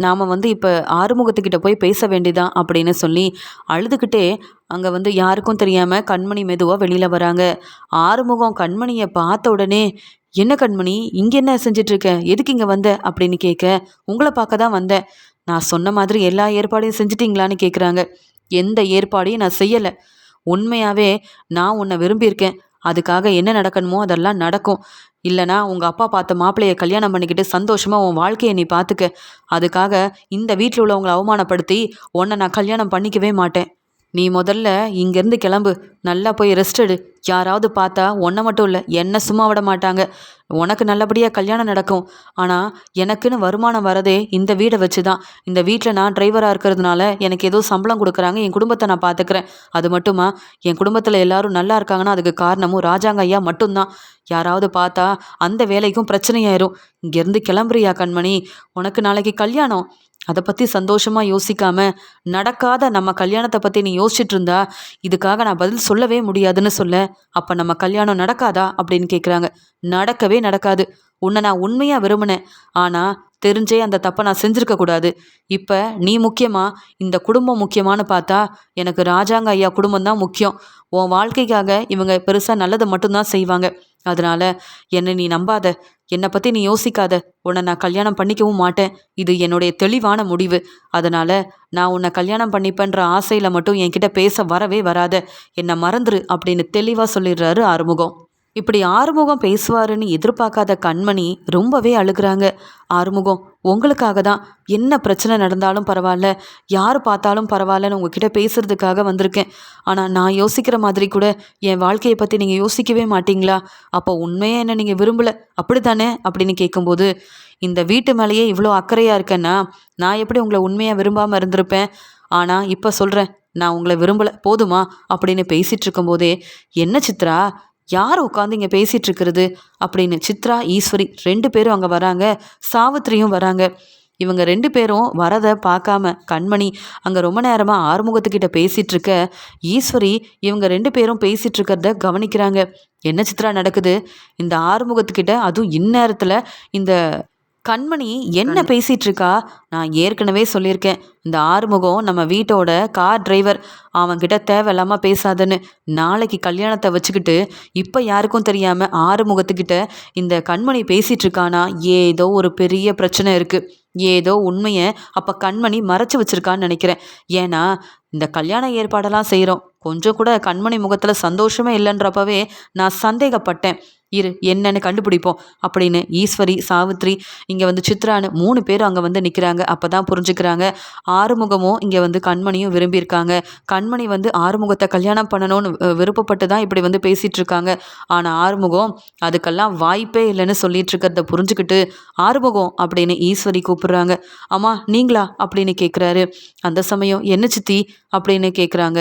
நாம் வந்து இப்போ ஆறுமுகத்துக்கிட்ட போய் பேச வேண்டியதான் அப்படின்னு சொல்லி அழுதுகிட்டே அங்கே வந்து யாருக்கும் தெரியாமல் கண்மணி மெதுவாக வெளியில் வராங்க. ஆறுமுகம் கண்மணியை பார்த்த உடனே, என்ன கண்மணி, இங்கே என்ன செஞ்சிட்ருக்க, எதுக்கு இங்கே வந்த அப்படின்னு கேட்க, உங்களை பார்க்க தான் வந்தேன். நான் சொன்ன மாதிரி எல்லா ஏற்பாடையும் செஞ்சிட்டிங்களான்னு கேட்குறாங்க. எந்த ஏற்பாடையும் நான் செய்யலை. உண்மையாகவே நான் உன்னை விரும்பியிருக்கேன். அதுக்காக என்ன நடக்கணுமோ அதெல்லாம் நடக்கும். இல்லைனா உங்கள் அப்பா பார்த்த மாப்பிள்ளையை கல்யாணம் பண்ணிக்கிட்டு சந்தோஷமாக உன் வாழ்க்கையை நீ பார்த்துக்க. அதுக்காக இந்த வீட்டில் உள்ளவங்களை அவமானப்படுத்தி உன்னை நான் கல்யாணம் பண்ணிக்கவே மாட்டேன். நீ முதல்ல இங்கேருந்து கிளம்பு, நல்லா போய் ரெஸ்ட் எடு. யாராவது பார்த்தா உன்னை மட்டும் இல்லை என்னை சும்மா விட மாட்டாங்க. உனக்கு நல்லபடியாக கல்யாணம் நடக்கும். ஆனால் எனக்குன்னு வருமானம் வரதே இந்த வீடை வச்சு தான். இந்த வீட்டில் நான் டிரைவராக இருக்கிறதுனால எனக்கு ஏதோ சம்பளம் கொடுக்குறாங்க, என் குடும்பத்தை நான் பார்த்துக்கிறேன். அது மட்டுமா, என் குடும்பத்தில் எல்லாரும் நல்லா இருக்காங்கன்னா அதுக்கு காரணமும் ராஜாங்க ஐயா மட்டும்தான். யாராவது பார்த்தா அந்த வேலைக்கும் பிரச்சனையாயிரும். இங்கேருந்து கிளம்புறியா கண்மணி? உனக்கு நாளைக்கு கல்யாணம். அதை பற்றி சந்தோஷமாக யோசிக்காம நடக்காத நம்ம கல்யாணத்தை பற்றி நீ யோசிச்சுட்டு இருந்தா இதுக்காக நான் பதில் சொல்லவே முடியாதுன்னு சொல்ல. அப்போ நம்ம கல்யாணம் நடக்காதா அப்படின்னு கேட்குறாங்க. நடக்கவே நடக்காது. உன்னை நான் உண்மையாக விரும்பினேன், ஆனால் தெரிஞ்சே அந்த தப்பை நான் செஞ்சுருக்க கூடாது. இப்போ நீ முக்கியமா இந்த குடும்பம் முக்கியமானு பார்த்தா எனக்கு ராஜாங்க ஐயா குடும்பம் தான் முக்கியம். உன் வாழ்க்கைக்காக இவங்க பெருசாக நல்லதை மட்டும்தான் செய்வாங்க. அதனால் என்னை நீ நம்பாத, என்னை பற்றி நீ யோசிக்காத. உன்னை நான் கல்யாணம் பண்ணிக்கவும் மாட்டேன். இது என்னுடைய தெளிவான முடிவு. அதனால் நான் உன்னை கல்யாணம் பண்ணிப்பேன்ற ஆசையில் மட்டும் என்கிட்ட பேச வரவே வராத. என்னை மறந்துரு அப்படின்னு தெளிவாக சொல்லிடுறாரு ஆறுமுகம். இப்படி ஆறுமுகம் பேசுவாருன்னு எதிர்பார்க்காத கண்மணி ரொம்பவே அழுகிறாங்க. ஆறுமுகம், உங்களுக்காக தான் என்ன பிரச்சனை நடந்தாலும் பரவாயில்ல, யார் பார்த்தாலும் பரவாயில்லன்னு உங்ககிட்ட பேசுறதுக்காக வந்திருக்கேன். ஆனால் நான் யோசிக்கிற மாதிரி கூட என் வாழ்க்கையை பற்றி நீங்கள் யோசிக்கவே மாட்டீங்களா? அப்போ உண்மையாக என்ன நீங்கள் விரும்பலை அப்படி தானே அப்படின்னு கேட்கும்போது, இந்த வீட்டு மேலேயே இவ்வளோ அக்கறையாக இருக்கேன்னா நான் எப்படி உங்களை உண்மையாக விரும்பாமல் இருந்திருப்பேன்? ஆனால் இப்போ சொல்கிறேன், நான் உங்களை விரும்பலை, போதுமா அப்படின்னு பேசிகிட்டு இருக்கும்போதே, என்ன சித்ரா, யார் உட்காந்து இங்கே பேசிகிட்டு இருக்கிறது அப்படின்னு சித்ரா ஈஸ்வரி 2 பேரும் அங்கே வராங்க. சாவித்திரியும் வராங்க. இவங்க 2 பேரும் வரதை பார்க்காம கண்மணி அங்கே ரொம்ப நேரமாக ஆறுமுகத்துக்கிட்ட பேசிகிட்டு இருக்க, ஈஸ்வரி இவங்க 2 பேரும் பேசிகிட்டு இருக்கிறத கவனிக்கிறாங்க. என்ன சித்ரா நடக்குது? இந்த ஆறுமுகத்துக்கிட்ட அதுவும் இந்நேரத்தில் இந்த கண்மணி என்ன பேசிட்டு இருக்கா? நான் ஏற்கனவே சொல்லியிருக்கேன். இந்த ஆறுமுகம் நம்ம வீட்டோட கார் டிரைவர். அவன்கிட்ட தேவையில்லாம பேசாதன்னு. நாளைக்கு கல்யாணத்தை வச்சுக்கிட்டு இப்போ யாருக்கும் தெரியாம ஆறுமுகத்துக்கிட்ட இந்த கண்மணி பேசிட்டு இருக்கானா? ஏதோ ஒரு பெரிய பிரச்சனை இருக்கு. ஏதோ உண்மையை அப்ப கண்மணி மறைச்சு வச்சிருக்கான்னு நினைக்கிறேன். ஏன்னா இந்த கல்யாண ஏற்பாடெல்லாம் செய்கிறோம். கொஞ்சம் கூட கண்மணி முகத்துல சந்தோஷமே இல்லைன்றப்பவே நான் சந்தேகப்பட்டேன். இரு என்னன்னு கண்டுபிடிப்போம் அப்படின்னு ஈஸ்வரி, சாவித்ரி, இங்கே வந்து சித்ரான்னு 3 பேரும் அங்கே வந்து நிற்கிறாங்க. அப்போ தான் புரிஞ்சுக்கிறாங்க, ஆறுமுகமும் இங்கே வந்து கண்மணியும் விரும்பியிருக்காங்க. கண்மணி வந்து ஆறுமுகத்தை கல்யாணம் பண்ணணும்னு விருப்பப்பட்டு தான் இப்படி வந்து பேசிகிட்டு இருக்காங்க. ஆனால் ஆறுமுகம் அதுக்கெல்லாம் வாய்ப்பே இல்லைன்னு சொல்லிட்டு இருக்கிறத புரிஞ்சுக்கிட்டு, ஆறுமுகம் அப்படின்னு ஈஸ்வரி கூப்பிடுறாங்க. அம்மா நீங்களா அப்படின்னு கேட்குறாரு. அந்த சமயம் என்ன சித்தி அப்படின்னு கேட்குறாங்க.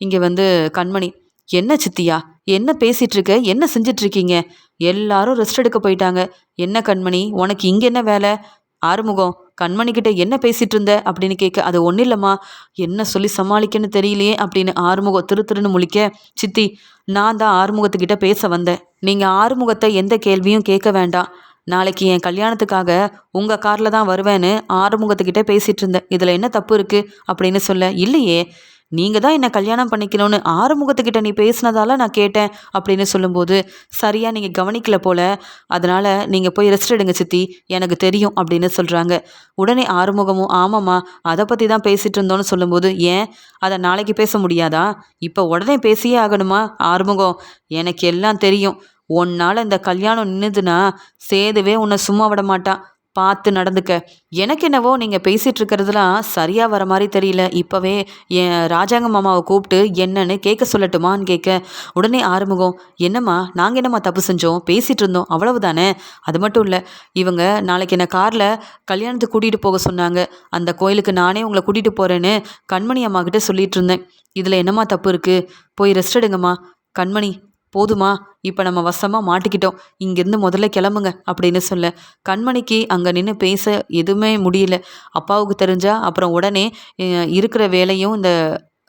இங்கே வந்து கண்மணி, என்ன சித்தியா, என்ன பேசிட்டு இருக்க, என்ன செஞ்சிட்டு இருக்கீங்க? எல்லாரும் ரெஸ்ட் எடுக்க போயிட்டாங்க. என்ன கண்மணி, உனக்கு இங்க என்ன வேலை? ஆறுமுகம், கண்மணி கிட்ட என்ன பேசிட்டு இருந்த அப்படின்னு கேட்க, அது ஒன்றும் இல்லைம்மா, என்ன சொல்லி சமாளிக்கன்னு தெரியலையே அப்படின்னு ஆறுமுகம் திருன்னு முழிக்க, சித்தி நான் தான் ஆறுமுகத்துக்கிட்ட பேச வந்தேன். நீங்க ஆறுமுகத்தை எந்த கேள்வியும் கேட்க வேண்டாம். நாளைக்கு என் கல்யாணத்துக்காக உங்க கார்ல தான் வருவேன்னு ஆறுமுகத்துக்கிட்ட பேசிட்டு இருந்தேன். இதுல என்ன தப்பு இருக்கு அப்படின்னு சொல்ல, இல்லையே நீங்க தான் என்ன கல்யாணம் பண்ணிக்கணும்னு ஆறுமுகத்துக்கிட்ட நீ பேசினதால நான் கேட்டேன் அப்படின்னு சொல்லும்போது, சரியா நீங்க கவனிக்கல போல, அதனால நீங்க போய் ரெஸ்ட் எடுங்க சித்தி, எனக்கு தெரியும் அப்படின்னு சொல்றாங்க. உடனே ஆறுமுகமும், ஆமாம்மா அதை பத்தி தான் பேசிட்டு இருந்தோன்னு சொல்லும்போது, ஏன் அதை நாளைக்கு பேச முடியாதா? இப்போ உடனே பேசியே ஆகணுமா? ஆறுமுகம், எனக்கு எல்லாம் தெரியும். உன்னால இந்த கல்யாணம் நின்றுதுன்னா சேதுவே உன்னை சும்மா விட மாட்டான். பார்த்து நடந்துக்க. எனக்கு என்னவோ நீங்கள் பேசிகிட்டு இருக்கிறதுலாம் சரியாக வர மாதிரி தெரியல. இப்போவே என் ராஜாங்க மாமாவை கூப்பிட்டு என்னன்னு கேட்க சொல்லட்டுமான்னு கேட்க, உடனே ஆறுமுகம், என்னம்மா நாங்கள் என்னம்மா தப்பு செஞ்சோம்? பேசிகிட்டு இருந்தோம் அவ்வளவுதானே. அது மட்டும் இல்லை, இவங்க நாளைக்கு என்னை காரில் கல்யாணத்துக்கு கூட்டிகிட்டு போக சொன்னாங்க. அந்த கோயிலுக்கு நானே உங்களை கூட்டிகிட்டு போகிறேன்னு கண்மணி அம்மா கிட்ட சொல்லிட்டு இருந்தேன். இதில் என்னம்மா தப்பு இருக்குது? போய் ரெஸ்ட் எடுங்கம்மா. கண்மணி, போதுமா, இப்போ நம்ம வசமாக மாட்டிக்கிட்டோம், இங்கேருந்து முதல்ல கிளம்புங்க அப்படின்னு சொல்ல, கண்மணிக்கு அங்கே நின்று பேச எதுவுமே முடியல. அப்பாவுக்கு தெரிஞ்சா அப்புறம் உடனே இருக்கிற வேலையும் இந்த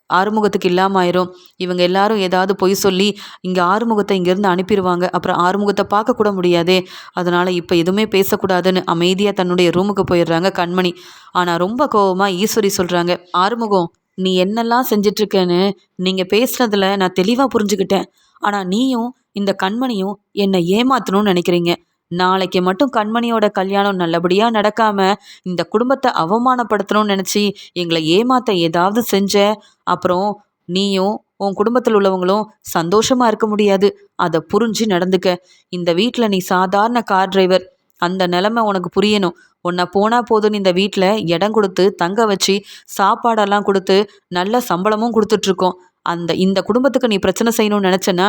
ஆறுமுகத்துக்கு இல்லாமல் ஆயிரும். இவங்க எல்லாரும் ஏதாவது பொய் சொல்லி இங்கே ஆறுமுகத்தை இங்கேருந்து அனுப்பிடுவாங்க. அப்புறம் ஆறுமுகத்தை பார்க்கக்கூட முடியாதே. அதனால் இப்போ எதுவுமே பேசக்கூடாதுன்னு அமைதியாக தன்னுடைய ரூமுக்கு போயிடுறாங்க கண்மணி. ஆனால் ரொம்ப கோவமாக ஈஸ்வரி சொல்கிறாங்க, ஆறுமுகம் நீ என்னெல்லாம் செஞ்சிட்ருக்கேன்னு நீங்கள் பேசுனதில் நான் தெளிவாக புரிஞ்சுக்கிட்டேன். ஆனால் நீயும் இந்த கண்மணியும் என்னை ஏமாத்தணும்னு நினைக்கிறீங்க. நாளைக்கு மட்டும் கண்மணியோட கல்யாணம் நல்லபடியாக நடக்காம இந்த குடும்பத்தை அவமானப்படுத்தணும்னு நினச்சி எங்களை ஏமாத்த ஏதாவது செஞ்ச, அப்புறம் நீயும் உன் குடும்பத்தில் உள்ளவங்களும் சந்தோஷமாக இருக்க முடியாது. அதை புரிஞ்சு நடந்துக்க. இந்த வீட்டில் நீ சாதாரண கார் டிரைவர். அந்த நிலைமை உனக்கு புரியணும். உன்னை போனால் போதுன்னு இந்த வீட்டில் இடம் கொடுத்து தங்க வச்சு சாப்பாடெல்லாம் கொடுத்து நல்ல சம்பளமும் கொடுத்துட்ருக்கோம். இந்த குடும்பத்துக்கு நீ பிரச்சனை செய்யணும்னு நினச்சேன்னா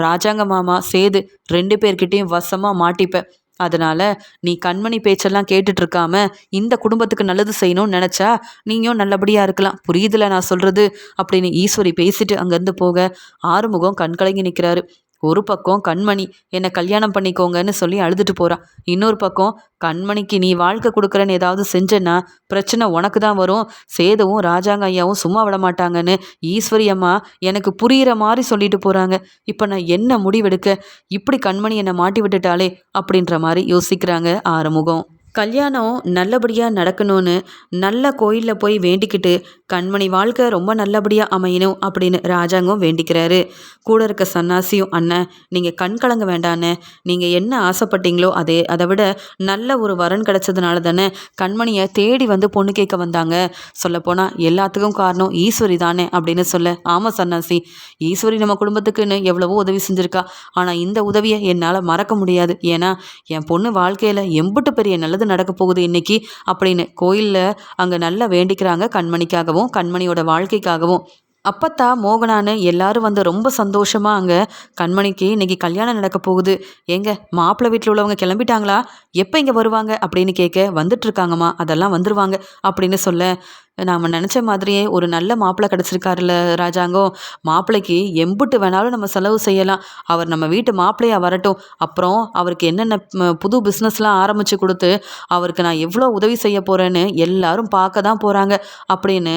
ராஜாங்க மாமா சேது 2 பேர்கிட்டையும் வசமாக மாட்டிப்ப. அதனால நீ கண்மணி பேச்செல்லாம் கேட்டுட்டு இருக்காம இந்த குடும்பத்துக்கு நல்லது செய்யணும்னு நினச்சா நீயும் நல்லபடியாக இருக்கலாம். புரியுதுல நான் சொல்கிறது அப்படின்னு ஈஸ்வரி பேசிட்டு அங்கேருந்து போக, ஆறுமுகம் கண்கலங்கி நிற்கிறாரு. ஒரு பக்கம் கண்மணி என்னை கல்யாணம் பண்ணிக்கோங்கன்னு சொல்லி அழுதுட்டு போகிறான். இன்னொரு பக்கம் கண்மணிக்கு நீ வாழ்க்கை கொடுக்குறேன்னு ஏதாவது செஞ்சேன்னா பிரச்சனை உனக்கு தான் வரும். சேதுவும் ராஜாங்க ஐயாவும் சும்மா விட மாட்டாங்கன்னு ஈஸ்வரி அம்மா எனக்கு புரிகிற மாதிரி சொல்லிட்டு போகிறாங்க. இப்போ நான் என்ன முடிவெடுக்க? இப்படி கண்மணி என்னை மாட்டி விட்டுட்டாலே அப்படின்ற மாதிரி யோசிக்கிறாங்க ஆறுமுகம். கல்யாணம் நல்லபடியாக நடக்கணும்னு நல்ல கோயிலில் போய் வேண்டிக்கிட்டு கண்மணி வாழ்க்கை ரொம்ப நல்லபடியாக அமையணும் அப்படின்னு ராஜாங்கம் வேண்டிக்கிறாரு. கூட இருக்க சன்னாசியும், அண்ணன் நீங்கள் கண் கலங்க வேண்டாண்ணே, நீங்கள் என்ன ஆசைப்பட்டீங்களோ அதை விட நல்ல ஒரு வரன் கிடச்சதுனால தானே கண்மணியை தேடி வந்து பொண்ணு கேட்க வந்தாங்க. சொல்லப்போனால் எல்லாத்துக்கும் காரணம் ஈஸ்வரி தானே அப்படின்னு சொல்ல, ஆமாம் சன்னாசி, ஈஸ்வரி நம்ம குடும்பத்துக்குன்னு எவ்வளவோ உதவி செஞ்சுருக்கா. ஆனால் இந்த உதவியை என்னால் மறக்க முடியாது. ஏன்னா என் பொண்ணு வாழ்க்கையில் எம்பிட்டு பெரிய நல்லது நடக்க போகுது இன்னைக்கு அப்படின்னு கோயிலில் அங்கே நல்லா வேண்டிக்கிறாங்க கண்மணிக்காகவும் கண்மணியோட வாழ்க்கைக்காகவும். அப்பத்தா மோகனான்னு எல்லாரும் வந்து ரொம்ப சந்தோஷமா அங்கே கண்மணிக்கு இன்னைக்கு கல்யாணம் நடக்க போகுது. எங்க மாப்பிள்ளை வீட்டில் உள்ளவங்க கிளம்பிட்டாங்களா? எப்போ இங்கே வருவாங்க அப்படின்னு கேட்க, வந்துட்டு இருக்காங்கம்மா, அதெல்லாம் வந்துருவாங்க அப்படின்னு சொல்ல, நாம் நினச்ச மாதிரியே ஒரு நல்ல மாப்பிள்ளை கிடச்சிருக்காருல்ல ராஜாங்கம். மாப்பிள்ளைக்கு எம்புட்டு வேணாலும் நம்ம செலவு செய்யலாம். அவர் நம்ம வீட்டு மாப்பிள்ளையாக வரட்டும். அப்புறம் அவருக்கு என்னென்ன புது பிஸ்னஸ்லாம் ஆரம்பித்து கொடுத்து அவருக்கு நான் எவ்வளோ உதவி செய்ய போகிறேன்னு எல்லாரும் பார்க்க தான் போகிறாங்க அப்படின்னு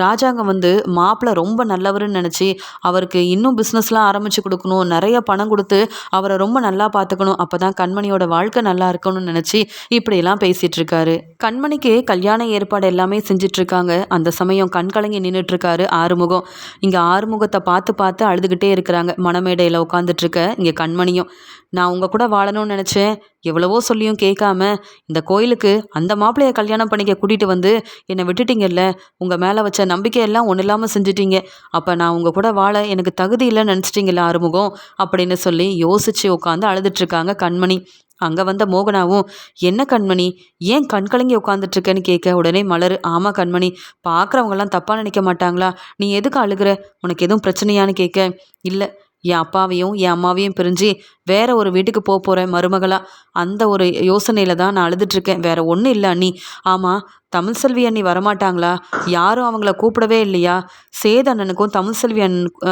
ராஜாங்கம் மாப்பிள்ளை ரொம்ப நல்லவருன்னு நினச்சி அவருக்கு இன்னும் பிஸ்னஸ்லாம் ஆரம்பித்து கொடுக்கணும், நிறைய பணம் கொடுத்து அவரை ரொம்ப நல்லா பார்த்துக்கணும், அப்போ தான் கண்மணியோட வாழ்க்கை நல்லா இருக்கணும்னு நினச்சி இப்படியெல்லாம் பேசிகிட்டு இருக்காரு. கண்மணிக்கு கல்யாண ஏற்பாடு எல்லாமே செஞ்சிட்ருக்காங்க. அந்த சமயம் கண்கலங்கி நின்றுட்டுருக்காரு ஆறுமுகம். இங்கே ஆறுமுகத்தை பார்த்து பார்த்து அழுதுகிட்டே இருக்கிறாங்க. மணமேடையில் உட்காந்துட்ருக்க இங்கே கண்மணியும், நான் உங்கள் கூட வாழணும்னு நினச்சேன், எவ்வளவோ சொல்லியும் கேட்காம இந்த கோயிலுக்கு அந்த மாப்பிள்ளையை கல்யாணம் பண்ணிக்க கூட்டிகிட்டு என்னை விட்டுட்டீங்கல்ல, உங்கள் மேலே வச்ச நம்பிக்கையெல்லாம் ஒன்றும் இல்லாமல் செஞ்சிட்டீங்க, அப்போ நான் உங்கள் கூட வாழ எனக்கு தகுதி இல்லைன்னு நினச்சிட்டிங்களா ஆறுமுகம் அப்படின்னு சொல்லி யோசித்து உட்காந்து அழுதுட்ருக்காங்க கண்மணி. அங்கே வந்த மோகனாவும், என்ன கண்மணி ஏன் கண்கலங்கி உட்காந்துட்ருக்கேன்னு கேட்க உடனே மலர், ஆமாம் கண்மணி, பார்க்குறவங்கலாம் தப்பாக நினைக்க மாட்டாங்களா, நீ எதுக்கு அழுகிற, உனக்கு எதுவும் பிரச்சனையான்னு கேட்க, இல்லை என் அப்பாவையும் என் அம்மாவையும் பிரிஞ்சு வேற ஒரு வீட்டுக்கு போகிறேன் மருமகளா, அந்த ஒரு யோசனையில் தான் நான் அழுதுட்ருக்கேன், வேற ஒன்றும் இல்லை அண்ணி. ஆமாம், தமிழ்செல்வி அண்ணி வரமாட்டாங்களா, யாரும் அவங்கள கூப்பிடவே இல்லையா, சேது அண்ணனுக்கும் தமிழ்செல்வி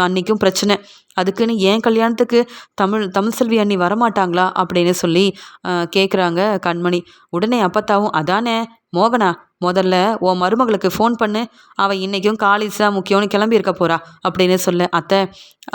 அன்னிக்கும் பிரச்சனை, அதுக்குன்னு ஏன் கல்யாணத்துக்கு தமிழ்செல்வி அண்ணி வரமாட்டாங்களா அப்படின்னு சொல்லி கேட்குறாங்க கண்மணி. உடனே அப்பத்தாவும், அதானே மோகனா, முதல்ல உன் மருமகளுக்கு ஃபோன் பண்ணு, அவள் இன்றைக்கும் காலேஜ் தான் முக்கியம்னு கிளம்பி இருக்க போகிறா அப்படின்னு சொல்ல. அத்தை,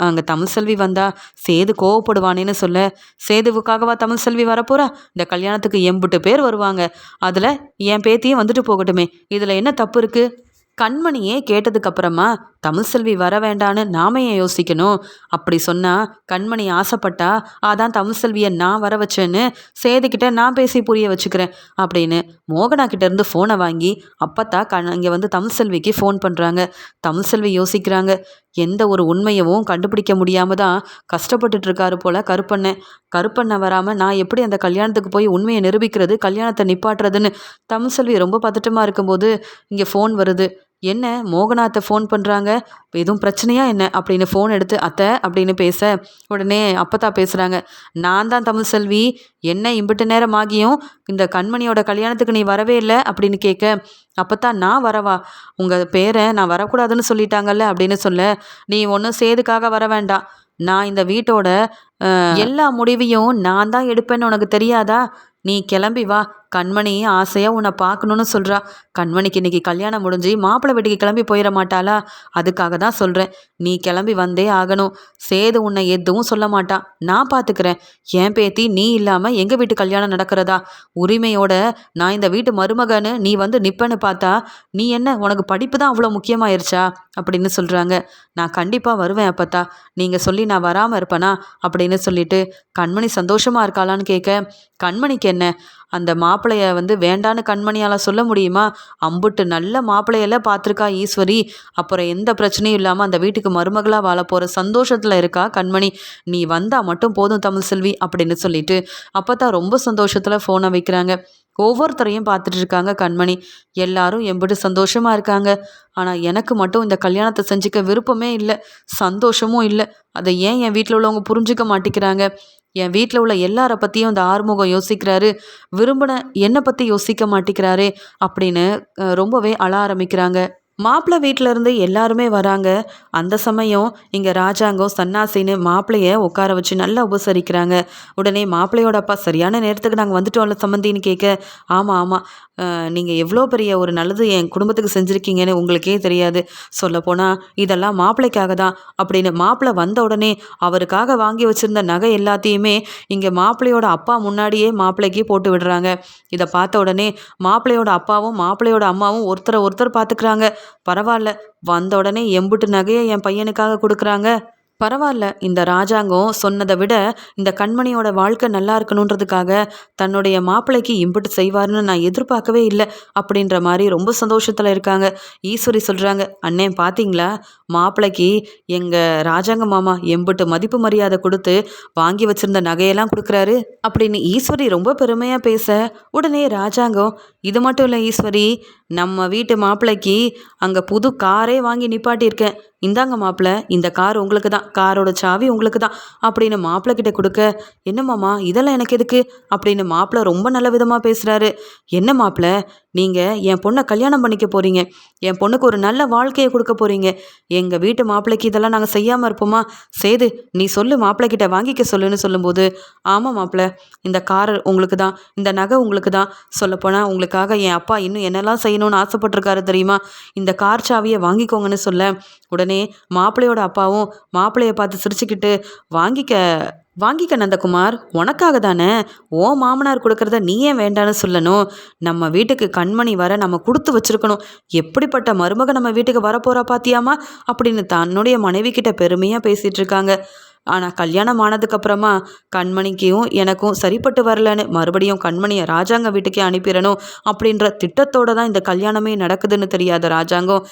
அங்கே தமிழ்செல்வி வந்தா சேது கோவப்படுவானேன்னு சொல்ல, சேதுவுக்காகவா தமிழ்செல்வி வரப்போறா, இந்த கல்யாணத்துக்கு எம்புட்டு பேர் வருவாங்க, அதில் என் பேத்தியும் வந்துட்டு போகட்டுமே, இதில் என்ன தப்பு இருக்குது. கண்மணியே கேட்டதுக்கப்புறமா தமிழ்செல்வி வர வேண்டான்னு நாம ஏன் யோசிக்கணும், அப்படி சொன்னால் கண்மணி ஆசைப்பட்டா அதான் தமிழ்செல்வியை நான் வர வச்சேன்னு சேதுக்கிட்ட நான் பேசி புரிய வச்சுக்கிறேன் அப்படின்னு மோகனா கிட்டேருந்து ஃபோனை வாங்கி அப்பத்தா இங்கே தமிழ்செல்விக்கு ஃபோன் பண்ணுறாங்க. தமிழ்செல்வி யோசிக்கிறாங்க, எந்த ஒரு உண்மையவும் கண்டுபிடிக்க முடியாமல் தான் கஷ்டப்பட்டுட்டு இருக்காரு போல் கருப்பண்ணை வராமல் நான் எப்படி அந்த கல்யாணத்துக்கு போய் உண்மையை நிரூபிக்கிறது, கல்யாணத்தை நிப்பாட்டுறதுன்னு தமிழ்செல்வி ரொம்ப பதட்டமாக இருக்கும்போது இங்கே ஃபோன் வருது. என்ன மோகனாத்தை ஃபோன் பண்ணுறாங்க, எதுவும் பிரச்சனையா என்ன அப்படின்னு ஃபோன் எடுத்து அத்தை அப்படின்னு பேச உடனே அப்பத்தா பேசுகிறாங்க, நான் தான் தமிழ்செல்வி, என்ன இம்பிட்டு நேரம் ஆகியும் இந்த கண்மணியோட கல்யாணத்துக்கு நீ வரவே இல்லை அப்படின்னு கேட்க, அப்பத்தான் நான் வரவா, உங்கள் பேரை நான் வரக்கூடாதுன்னு சொல்லிட்டாங்கல்ல அப்படின்னு சொல்ல, நீ ஒன்றும் சேதுக்காக வர வேண்டாம், நான் இந்த வீட்டோட எல்லா முடிவையும் நான் தான் எடுப்பேன்னு உனக்கு தெரியாதா, நீ கிளம்பி வா, கண்மணி ஆசையாக உன்னை பார்க்கணுன்னு சொல்கிறா, கண்மணிக்கு இன்றைக்கி கல்யாணம் முடிஞ்சு மாப்பிள்ளை வீட்டுக்கு கிளம்பி போயிட மாட்டாளா, அதுக்காக தான் சொல்கிறேன், நீ கிளம்பி வந்தே ஆகணும், சேது உன்னை எதுவும் சொல்ல மாட்டான், நான் பார்த்துக்கிறேன், என் பேத்தி நீ இல்லாமல் எங்கள் வீட்டு கல்யாணம் நடக்கிறதா, உரிமையோட நான் இந்த வீட்டு மருமகன்னு நீ நிப்பன்னு பார்த்தா நீ என்ன, உனக்கு படிப்பு தான் அவ்வளோ முக்கியமாயிருச்சா அப்படின்னு சொல்கிறாங்க. நான் கண்டிப்பாக வருவேன் அப்பத்தா, நீங்கள் சொல்லி நான் வராமல் இருப்பேனா அப்படின்னு சொல்லிட்டு கண்மணி சந்தோஷமாக இருக்காளான்னு கேட்க, கண்மணிக்கு என்ன, அந்த மாப்பிள்ளைய வேண்டான்னு கண்மணியால் சொல்ல முடியுமா, அம்புட்டு நல்ல மாப்பிள்ளையெல்லாம் பார்த்துருக்கா ஈஸ்வரி, அப்புறம் எந்த பிரச்சனையும் இல்லாமல் அந்த வீட்டுக்கு மருமகளாக வாழ போகிற சந்தோஷத்தில் இருக்கா கண்மணி, நீ வந்தால் மட்டும் போதும் தமிழ்செல்வி அப்படின்னு சொல்லிட்டு அப்போ தான் ரொம்ப சந்தோஷத்தில் ஃபோனை வைக்கிறாங்க. ஒவ்வொருத்தரையும் பார்த்துட்டு இருக்காங்க கண்மணி. எல்லாரும் எம்பிட்டு சந்தோஷமாக இருக்காங்க, ஆனால் எனக்கு மட்டும் இந்த கல்யாணத்தை செஞ்சுக்க விருப்பமே இல்லை, சந்தோஷமும் இல்லை, அதை ஏன் என் வீட்டில் உள்ளவங்க புரிஞ்சுக்க மாட்டேங்கிறாங்க, என் வீட்டில் உள்ள எல்லாரை பற்றியும் இந்த ஆறுமுகம் யோசிக்கிறாரு, விரும்பின என்னை பற்றி யோசிக்க மாட்டேங்கிறாரே அப்படின்னு ரொம்பவே அழ ஆரம்பிக்கிறாங்க. மாப்பிள்ளை வீட்டிலேருந்து எல்லாருமே வராங்க. அந்த சமயம் இங்கே ராஜாங்கம் சன்னாசின்னு மாப்பிள்ளைய உட்கார வச்சு நல்லா உபசரிக்கிறாங்க. உடனே மாப்பிள்ளையோட அப்பா, சரியான நேரத்துக்கு நாங்கள் வந்துட்டோம்ல சம்மந்தின்னு கேட்க, ஆமாம் ஆமாம், நீங்கள் எவ்வளோ பெரிய ஒரு நல்லது என் குடும்பத்துக்கு செஞ்சுருக்கீங்கன்னு உங்களுக்கே தெரியாது, சொல்லப்போனால் இதெல்லாம் மாப்பிள்ளைக்காக தான் அப்படின்னு மாப்பிள்ளை வந்த உடனே அவருக்காக வாங்கி வச்சுருந்த நகை எல்லாத்தையுமே இங்கே மாப்பிள்ளையோட அப்பா முன்னாடியே மாப்பிள்ளைக்கு போட்டு விடுறாங்க. இதை பார்த்த உடனே மாப்பிள்ளையோட அப்பாவும் மாப்பிள்ளையோட அம்மாவும் ஒருத்தர் பார்த்துக்கிறாங்க. பரவாயில்ல, வந்த உடனே எம்புட்டு நகையை என் பையனுக்காக கொடுக்குறாங்க, பரவாயில்ல, இந்த ராஜாங்கம் சொன்னதை விட இந்த கண்மணியோட வாழ்க்கை நல்லா இருக்கணுன்றதுக்காக தன்னுடைய மாப்பிள்ளைக்கு இம்புட்டு செய்வார்னு நான் எதிர்பார்க்கவே இல்லை அப்படின்ற மாதிரி ரொம்ப சந்தோஷத்தில் இருக்காங்க. ஈஸ்வரி சொல்கிறாங்க, அண்ணே பார்த்தீங்களா, மாப்பிள்ளைக்கு எங்கள் ராஜாங்க மாமா எம்புட்டு மதிப்பு மரியாதை கொடுத்து வாங்கி வச்சுருந்த நகையெல்லாம் கொடுக்குறாரு அப்படின்னு ஈஸ்வரி ரொம்ப பெருமையாக பேச, உடனே ராஜாங்கம், இது மட்டும் இல்லை ஈஸ்வரி, நம்ம வீட்டு மாப்பிள்ளைக்கு அங்கே புது காரே வாங்கி நிப்பாட்டியிருக்கேன், இந்தாங்க மாப்பிள்ளை, இந்த கார் உங்களுக்கு தான், காரோட சாவி உங்களுக்கு தான் அப்படின்னு மாப்பிள்ளை கிட்ட கொடுக்க, என்ன மாமா இதெல்லாம் எனக்கு எதுக்கு அப்படின்னு மாப்பிள்ளை ரொம்ப நல்ல விதமாக பேசுகிறாரு. என்ன மாப்பிள்ளை, நீங்கள் என் பொண்ணை கல்யாணம் பண்ணிக்க போகிறீங்க, என் பொண்ணுக்கு ஒரு நல்ல வாழ்க்கையை கொடுக்க போகிறீங்க. எங்கள் வீட்டு மாப்பிள்ளைக்கு இதெல்லாம் நாங்கள் செய்யாமல் இருப்போமா? சேது, நீ சொல்லு, மாப்பிள்ளைக்கிட்ட வாங்கிக்க சொல்லுன்னு சொல்லும்போது, ஆமாம் மாப்பிள்ளை, இந்த கார் உங்களுக்கு தான், இந்த நகை உங்களுக்கு தான். சொல்லப்போனால் உங்களுக்காக என் அப்பா இன்னும் என்னெல்லாம் செய்யணும்னு ஆசைப்பட்டிருக்காரு தெரியுமா? இந்த கார் சாவியை வாங்கிக்கோங்கன்னு சொல்ல, உடனே மாப்பிள்ளையோட அப்பாவும் மாப்பிள்ளையை பார்த்து சிரிச்சுக்கிட்டு, வாங்கிக்க வாங்கிக்க நந்தகுமார், உனக்காக தானே. ஓ மாமனார் கொடுக்கறத நீ ஏன் வேண்டான்னு சொல்லணும்? நம்ம வீட்டுக்கு கண்மணி வர நம்ம கொடுத்து வச்சிருக்கணும். எப்படிப்பட்ட மருமக நம்ம வீட்டுக்கு வரப்போறா பாத்தியாமா அப்படின்னு தன்னுடைய மனைவி கிட்ட பெருமையாக பேசிட்டு இருக்காங்க. ஆனால் கல்யாணம் ஆனதுக்கப்புறமா கண்மணிக்கும் எனக்கும் சரிப்பட்டு வரலன்னு மறுபடியும் கண்மணியை ராஜாங்க வீட்டுக்கே அனுப்பிடணும் அப்படின்ற திட்டத்தோடு தான் இந்த கல்யாணமே நடக்குதுன்னு தெரியாத ராஜாங்கம்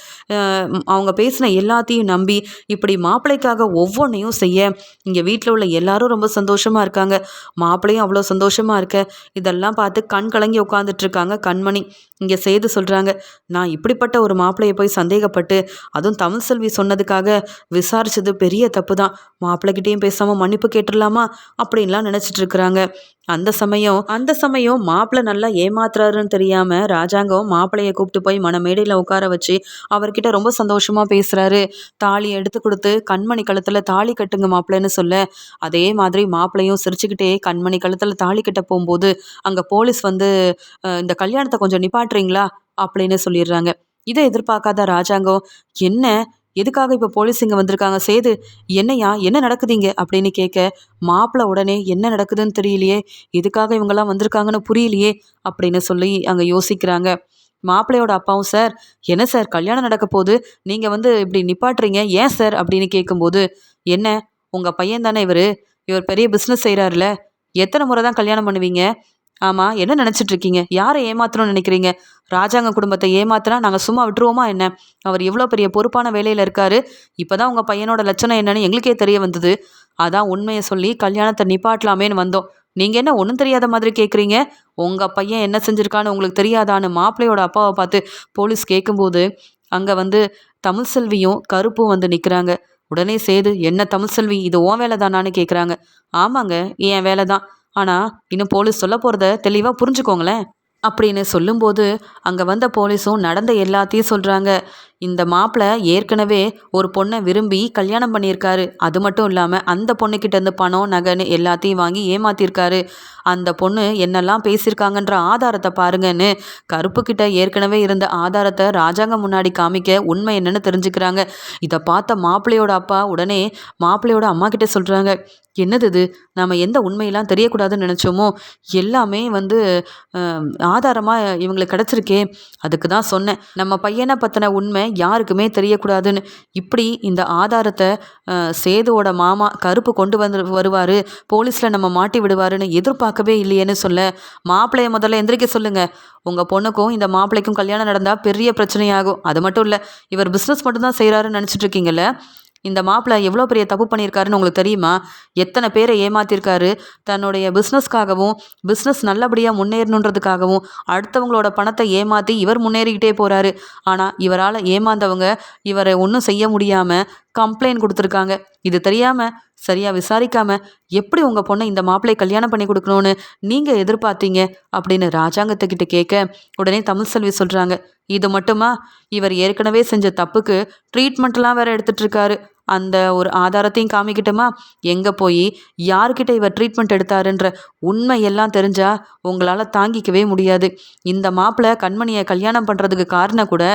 அவங்க பேசின எல்லாத்தையும் நம்பி இப்படி மாப்பிள்ளைக்காக ஒவ்வொன்றையும் செய்ய இங்கே வீட்டில் உள்ள எல்லாரும் ரொம்ப சந்தோஷமாக இருக்காங்க. மாப்பிள்ளையும் அவ்வளோ சந்தோஷமாக இருக்க இதெல்லாம் பார்த்து கண் கலங்கி உட்காந்துட்டு இருக்காங்க கண்மணி. இங்கே செய்து சொல்கிறாங்க, நான் இப்படிப்பட்ட ஒரு மாப்பிள்ளையை போய் சந்தேகப்பட்டு அதுவும் தமிழ் செல்வி சொன்னதுக்காக விசாரிச்சது பெரிய தப்பு தான். மாப்பிள்ளைகிட்டையும் பேசாமல் மன்னிப்பு கேட்டுடலாமா அப்படின்லாம் நினச்சிட்டு இருக்கிறாங்க. அந்த சமயம் மாப்பிள்ளை நல்லா ஏமாத்துறாருன்னு தெரியாமல் ராஜாங்கம் மாப்பிள்ளையை கூப்பிட்டு போய் மணமேடையில் உட்கார வச்சு அவர்கிட்ட ரொம்ப சந்தோஷமாக பேசுகிறாரு. தாலி எடுத்து கொடுத்து கண்மணி கழுத்தில் தாலி கட்டுங்க மாப்பிள்ளைன்னு சொல்ல, அதே மாதிரி மாப்பிள்ளையும் சிரிச்சுக்கிட்டே கண்மணி கழுத்தில் தாலி கட்ட போகும்போது அங்கே போலீஸ் வந்து இந்த கல்யாணத்தை கொஞ்சம் நிப்பாட்டுறீங்களா அப்படின்னு சொல்லிடுறாங்க. இதை எதிர்பார்க்காத ராஜாங்கம், என்ன எதுக்காக இப்போ போலீஸ் இங்கே வந்திருக்காங்க சேது, என்னையா என்ன நடக்குதுங்க அப்படின்னு கேட்க, மாப்பிள்ளை உடனே என்ன நடக்குதுன்னு தெரியலையே, எதுக்காக இவங்கெல்லாம் வந்திருக்காங்கன்னு புரியலையே அப்படின்னு சொல்லி அங்கே யோசிக்கிறாங்க. மாப்பிள்ளையோட அப்பாவும், சார் என்ன சார் கல்யாணம் நடக்க போது நீங்கள் வந்து இப்படி நிப்பாட்டுறீங்க ஏன் சார் அப்படின்னு கேட்கும்போது, என்ன உங்கள் பையன் தானே இவர் பெரிய பிஸ்னஸ் செய்கிறாருல, எத்தனை முறை தான் கல்யாணம் பண்ணுவீங்க? ஆமாம், என்ன நினச்சிட்ருக்கீங்க? யாரை ஏமாத்தணும்னு நினைக்கிறீங்க? ராஜாங்க குடும்பத்தை ஏமாத்தினா நாங்கள் சும்மா விட்டுருவோமா என்ன? அவர் எவ்வளோ பெரிய பொறுப்பான வேலையில் இருக்கார். இப்போ தான் உங்கள் பையனோட லட்சணம் என்னன்னு எங்களுக்கே தெரிய வந்தது. அதான் உண்மையை சொல்லி கல்யாணத்தை நிப்பாட்டலாமேன்னு வந்தோம். நீங்கள் என்ன ஒன்றும் தெரியாத மாதிரி கேட்குறீங்க? உங்கள் பையன் என்ன செஞ்சுருக்கான்னு உங்களுக்கு தெரியாதான்னு மாப்பிள்ளையோட அப்பாவை பார்த்து போலீஸ் கேட்கும்போது அங்கே வந்து தமிழ்செல்வியும் கருப்பும் வந்து நிற்கிறாங்க. உடனே சேது, என்ன தமிழ்செல்வி, இது உன் வேலை தானான்னு கேட்குறாங்க. ஆமாங்க, என் வேலை தான். ஆனால் இன்னும் போலீஸ் சொல்ல போகிறத தெளிவாக புரிஞ்சுக்கோங்களேன் அப்படின்னு சொல்லும்போது அங்கே வந்த போலீஸும் நடந்த எல்லாத்தையும் சொல்கிறாங்க. இந்த மாப்பிள்ளை ஏற்கனவே ஒரு பொண்ணை விரும்பி கல்யாணம் பண்ணியிருக்காரு. அது மட்டும் இல்லாமல் அந்த பொண்ணுக்கிட்டேருந்து பணம் நகைன்னு எல்லாத்தையும் வாங்கி ஏமாத்திருக்காரு. அந்த பொண்ணு என்னெல்லாம் பேசியிருக்காங்கன்ற ஆதாரத்தை பாருங்கன்னு கருப்புக்கிட்ட ஏற்கனவே இருந்த ஆதாரத்தை ராஜாங்க முன்னாடி காமிக்க உண்மை என்னன்னு தெரிஞ்சுக்கிறாங்க. இதை பார்த்த மாப்பிள்ளையோட அப்பா உடனே மாப்பிள்ளையோட அம்மா கிட்ட சொல்கிறாங்க, என்னது இது, நம்ம எந்த உண்மையெல்லாம் தெரியக்கூடாதுன்னு நினச்சோமோ எல்லாமே வந்து ஆதாரமாக இவங்களுக்கு கிடச்சிருக்கே. அதுக்கு தான் சொன்னேன், நம்ம பையனை பற்றின உண்மை யாருக்குமே தெரியக்கூடாதுன்னு. இப்படி இந்த ஆதாரத்தை சேதுவோட மாமா கருப்பு கொண்டு வருவார், போலீஸில் நம்ம மாட்டி விடுவாருன்னு எதிர்பார்க்கவே இல்லையேன்னு சொல்ல, மாப்பிள்ளைய முதல்ல எந்திரிக்க சொல்லுங்கள். உங்கள் பொண்ணுக்கும் இந்த மாப்பிள்ளைக்கும் கல்யாணம் நடந்தால் பெரிய பிரச்சனையாகும். அது மட்டும் இல்லை, இவர் பிஸ்னஸ் மட்டும்தான் செய்கிறாருன்னு நினச்சிட்டு இருக்கீங்கல்ல, இந்த மாப்பிள்ளை எவ்வளோ பெரிய தப்பு பண்ணியிருக்காருன்னு உங்களுக்கு தெரியுமா? எத்தனை பேரை ஏமாத்திருக்காரு. தன்னுடைய பிஸ்னஸ்க்காகவும் பிஸ்னஸ் நல்லபடியாக முன்னேறணுன்றதுக்காகவும் அடுத்தவங்களோட பணத்தை ஏமாற்றி இவர் முன்னேறிக்கிட்டே போகிறாரு. ஆனால் இவரால் ஏமாந்தவங்க இவரை ஒன்றும் செய்ய முடியாமல் கம்ப்ளைண்ட் கொடுத்துருக்காங்க. இது தெரியாமல் சரியாக விசாரிக்காமல் எப்படி உங்கள் பொண்ணை இந்த மாப்பிள்ளை கல்யாணம் பண்ணி கொடுக்கணும்னு நீங்கள் எதிர்பார்த்தீங்க அப்படின்னு ராஜாங்கத்துக்கிட்ட கேட்க, உடனே தமிழ்செல்வி சொல்கிறாங்க, இது மட்டுமா, இவர் ஏற்கனவே செஞ்ச தப்புக்கு ட்ரீட்மெண்ட்லாம் வேறு எடுத்துகிட்ருக்காரு. அந்த ஒரு ஆதாரத்தையும் காமிக்கிட்டோமா, எங்கே போய் யார்கிட்ட இவர் ட்ரீட்மெண்ட் எடுத்தாருன்ற உண்மையெல்லாம் தெரிஞ்சால் உங்களால் தாங்கிக்கவே முடியாது. இந்த மாப்பிள்ளை கண்மணியை கல்யாணம் பண்ணுறதுக்கு காரணம் கூட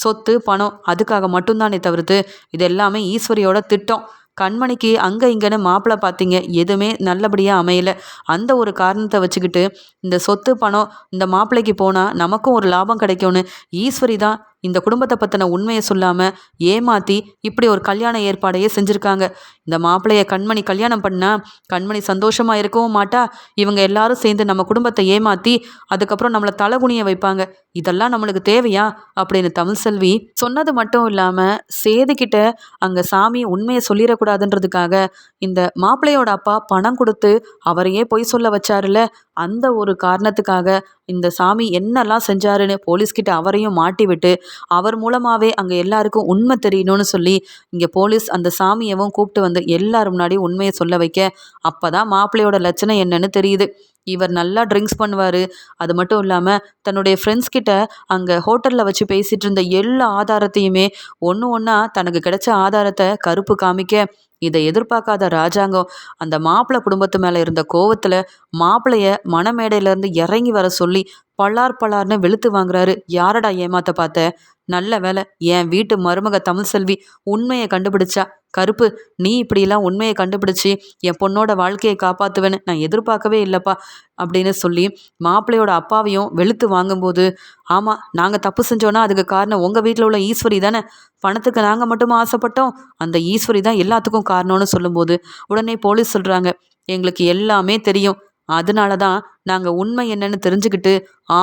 சொத்து பணம் அதுக்காக மட்டும்தானே தவிர்த்து இது எல்லாமே ஈஸ்வரியோட திட்டம். கண்மணிக்கு அங்கே இங்கேன்னு மாப்பிள்ளை பார்த்தீங்க, எதுவுமே நல்லபடியாக அமையலை. அந்த ஒரு காரணத்தை வச்சுக்கிட்டு இந்த சொத்து பணம் இந்த மாப்பிள்ளைக்கு போனால் நமக்கும் ஒரு லாபம் கிடைக்கும்னு ஈஸ்வரி தான் இந்த குடும்பத்தை பற்றின உண்மையை சொல்லாமல் ஏமாற்றி இப்படி ஒரு கல்யாண ஏற்பாடையே செஞ்சுருக்காங்க. இந்த மாப்பிள்ளையை கண்மணி கல்யாணம் பண்ணால் கண்மணி சந்தோஷமாக இருக்கவும் மாட்டா. இவங்க எல்லாரும் சேர்ந்து நம்ம குடும்பத்தை ஏமாற்றி அதுக்கப்புறம் நம்மளை தலைகுனிய வைப்பாங்க. இதெல்லாம் நம்மளுக்கு தேவையா அப்படின்னு தமிழ்செல்வி சொன்னது மட்டும் இல்லாமல் சேதுக்கிட்ட அங்கே சாமி உண்மையை சொல்லிடக்கூடாதுன்றதுக்காக இந்த மாப்பிள்ளையோட அப்பா பணம் கொடுத்து அவரையே பொய் சொல்ல வச்சாருல, அந்த ஒரு காரணத்துக்காக இந்த சாமி என்னெல்லாம் செஞ்சாருன்னு போலீஸ்கிட்ட அவரையும் மாட்டி விட்டு அவர் மூலமாகவே அங்கே எல்லாருக்கும் உண்மை தெரியணும்னு சொல்லி இங்கே போலீஸ் அந்த சாமியவும் கூப்பிட்டு வந்து எல்லாரும் முன்னாடி உண்மையை சொல்ல வைக்க அப்போ தான் மாப்பிள்ளையோட லட்சணம் என்னன்னு தெரியுது. இவர் நல்லா ட்ரிங்க்ஸ் பண்ணுவார். அது மட்டும் இல்லாமல் தன்னுடைய ஃப்ரெண்ட்ஸ் கிட்ட அங்கே ஹோட்டலில் வச்சு பேசிகிட்டு இருந்த எல்லா ஆதாரத்தையுமே ஒன்று ஒன்றா தனக்கு கிடைச்ச ஆதாரத்தை கருப்பு காமிக்க இதை எதிர்பார்க்காத ராஜாங்கம் அந்த மாப்பிள்ளை குடும்பத்து மேலே இருந்த கோவத்தில் மாப்பிள்ளைய மணமேடையிலேருந்து இறங்கி வர சொல்லி பலார் பலார்னு வெளுத்து வாங்குறாரு. யாரடா ஏமாத்த பார்த்த? நல்ல வேலை என் வீட்டு மருமக தமிழ்செல்வி உண்மையை கண்டுபிடிச்சா. கருப்பு, நீ இப்படிலாம் உண்மையை கண்டுபிடிச்சி என் பொண்ணோட வாழ்க்கையை காப்பாற்றுவேன்னு நான் எதிர்பார்க்கவே இல்லைப்பா அப்படின்னு சொல்லி மாப்பிள்ளையோட அப்பாவையும் வெளுத்து வாங்கும்போது, ஆமாம் நாங்கள் தப்பு செஞ்சோன்னா அதுக்கு காரணம் உங்கள் வீட்டில் உள்ள ஈஸ்வரி தானே. பணத்துக்கு நாங்கள் மட்டுமா ஆசைப்பட்டோம், அந்த ஈஸ்வரி தான் எல்லாத்துக்கும் காரணம்னு சொல்லும்போது உடனே போலீஸ் சொல்கிறாங்க, எங்களுக்கு எல்லாமே தெரியும், அதனால தான் நாங்கள் உண்மை என்னன்னு தெரிஞ்சுக்கிட்டு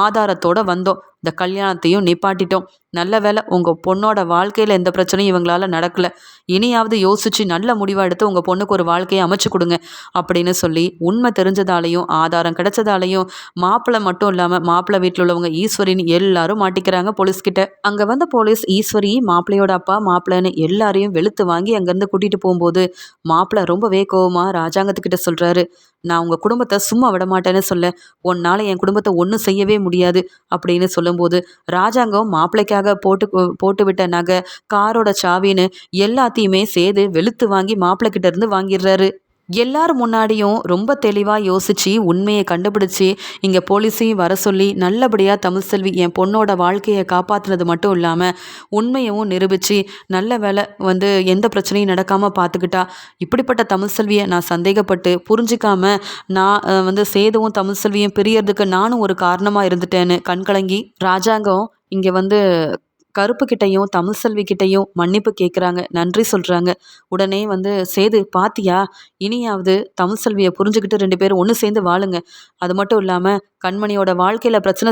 ஆதாரத்தோட வந்தோம், இந்த கல்யாணத்தையும் நிப்பாட்டிட்டோம். நல்ல வேலை உங்கள் பொண்ணோட வாழ்க்கையில் எந்த பிரச்சனையும் இவங்களால நடக்கலை. இனியாவது யோசித்து நல்ல முடிவாக எடுத்து உங்கள் பொண்ணுக்கு ஒரு வாழ்க்கையை அமைச்சு கொடுங்க அப்படின்னு சொல்லி உண்மை தெரிஞ்சதாலையும் ஆதாரம் கிடைச்சதாலையும் மாப்பிள்ளை மட்டும் இல்லாமல் மாப்பிள்ளை வீட்டில் உள்ளவங்க ஈஸ்வரின்னு எல்லாரும் மாட்டிக்கிறாங்க போலீஸ்கிட்ட. அங்கே வந்த போலீஸ் ஈஸ்வரி மாப்பிள்ளையோட அப்பா மாப்பிள்ளைன்னு எல்லாரையும் வெளுத்து வாங்கி அங்கேருந்து கூட்டிகிட்டு போகும்போது மாப்பிள்ளை ரொம்பவே கோவமாக ராஜாங்கத்துக்கிட்ட சொல்கிறாரு, நான் உங்கள் குடும்பத்தை சும்மா விட மாட்டேன்னு சொல்ல, உன்னால் என் குடும்பத்தை ஒன்றும் செய்யவே முடியாது அப்படின்னு சொல்லும்போது ராஜாங்கம் மாப்பிள்ளைக்காக போட்டு விட்ட நகை, காரோட சாவின்னு எல்லாத்தையுமே சேது வெளுத்து வாங்கி மாப்பிள்ளை கிட்ட இருந்து வாங்கிடுறாரு. எல்லாரும் முன்னாடியும் ரொம்ப தெளிவாக யோசித்து உண்மையை கண்டுபிடிச்சி இங்கே போலீஸையும் வர சொல்லி நல்லபடியாக தமிழ்செல்வி என் பொண்ணோட வாழ்க்கையை காப்பாற்றுனது மட்டும் இல்லாமல் உண்மையவும் நிரூபித்து நல்ல வேலை எந்த பிரச்சனையும் நடக்காமல் பார்த்துக்கிட்டா. இப்படிப்பட்ட தமிழ்செல்வியை நான் சந்தேகப்பட்டு புரிஞ்சிக்காம நான் சேதுவும் தமிழ்செல்வியும் பிரியறதுக்கு நானும் ஒரு காரணமாக இருந்துட்டேன்னு கண்கலங்கி ராஜாங்கம் இங்கே கருப்புக்கிட்டையும் தமிழ்செல்வி கிட்டையும் மன்னிப்பு கேட்குறாங்க, நன்றி சொல்கிறாங்க. உடனே சேது பாத்தியா, இனியாவது தமிழ்செல்வியை புரிஞ்சுக்கிட்டு 2 பேரும் ஒன்று சேர்ந்து வாழுங்க. அது மட்டும் இல்லாமல் கண்மணியோட வாழ்க்கையில் பிரச்சனை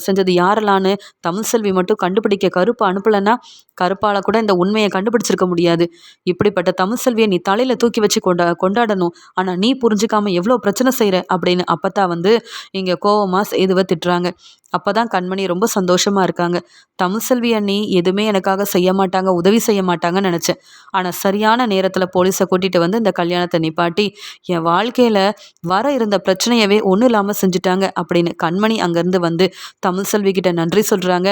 செஞ்சது யாரெல்லான்னு தமிழ்செல்வி மட்டும் கண்டுபிடிக்க கருப்பை அனுப்பலைன்னா கருப்பால் கூட இந்த உண்மையை கண்டுபிடிச்சிருக்க முடியாது. இப்படிப்பட்ட தமிழ்செல்வியை நீ தலையில் தூக்கி வச்சு கொண்டாடணும். ஆனால் நீ புரிஞ்சுக்காமல் எவ்வளோ பிரச்சனை செய்கிற அப்படின்னு அப்பத்தான் இங்கே கோவமாக சேதுவை திட்டுறாங்க. அப்போ தான் கண்மணி ரொம்ப சந்தோஷமாக இருக்காங்க. தமிழ்செல்வி அண்ணி எதுவுமே எனக்காக செய்ய மாட்டாங்க, உதவி செய்ய மாட்டாங்கன்னு நினச்சேன். ஆனால் சரியான நேரத்தில் போலீஸை கூட்டிகிட்டு இந்த கல்யாணத்தை நிப்பாட்டி என் வாழ்க்கையில் வர இருந்த பிரச்சனையவே ஒன்றும் இல்லாமல் செஞ்சுட்டாங்க அப்படின்னு கண்மணி அங்கேருந்து தமிழ்செல்வி கிட்ட நன்றி சொல்கிறாங்க.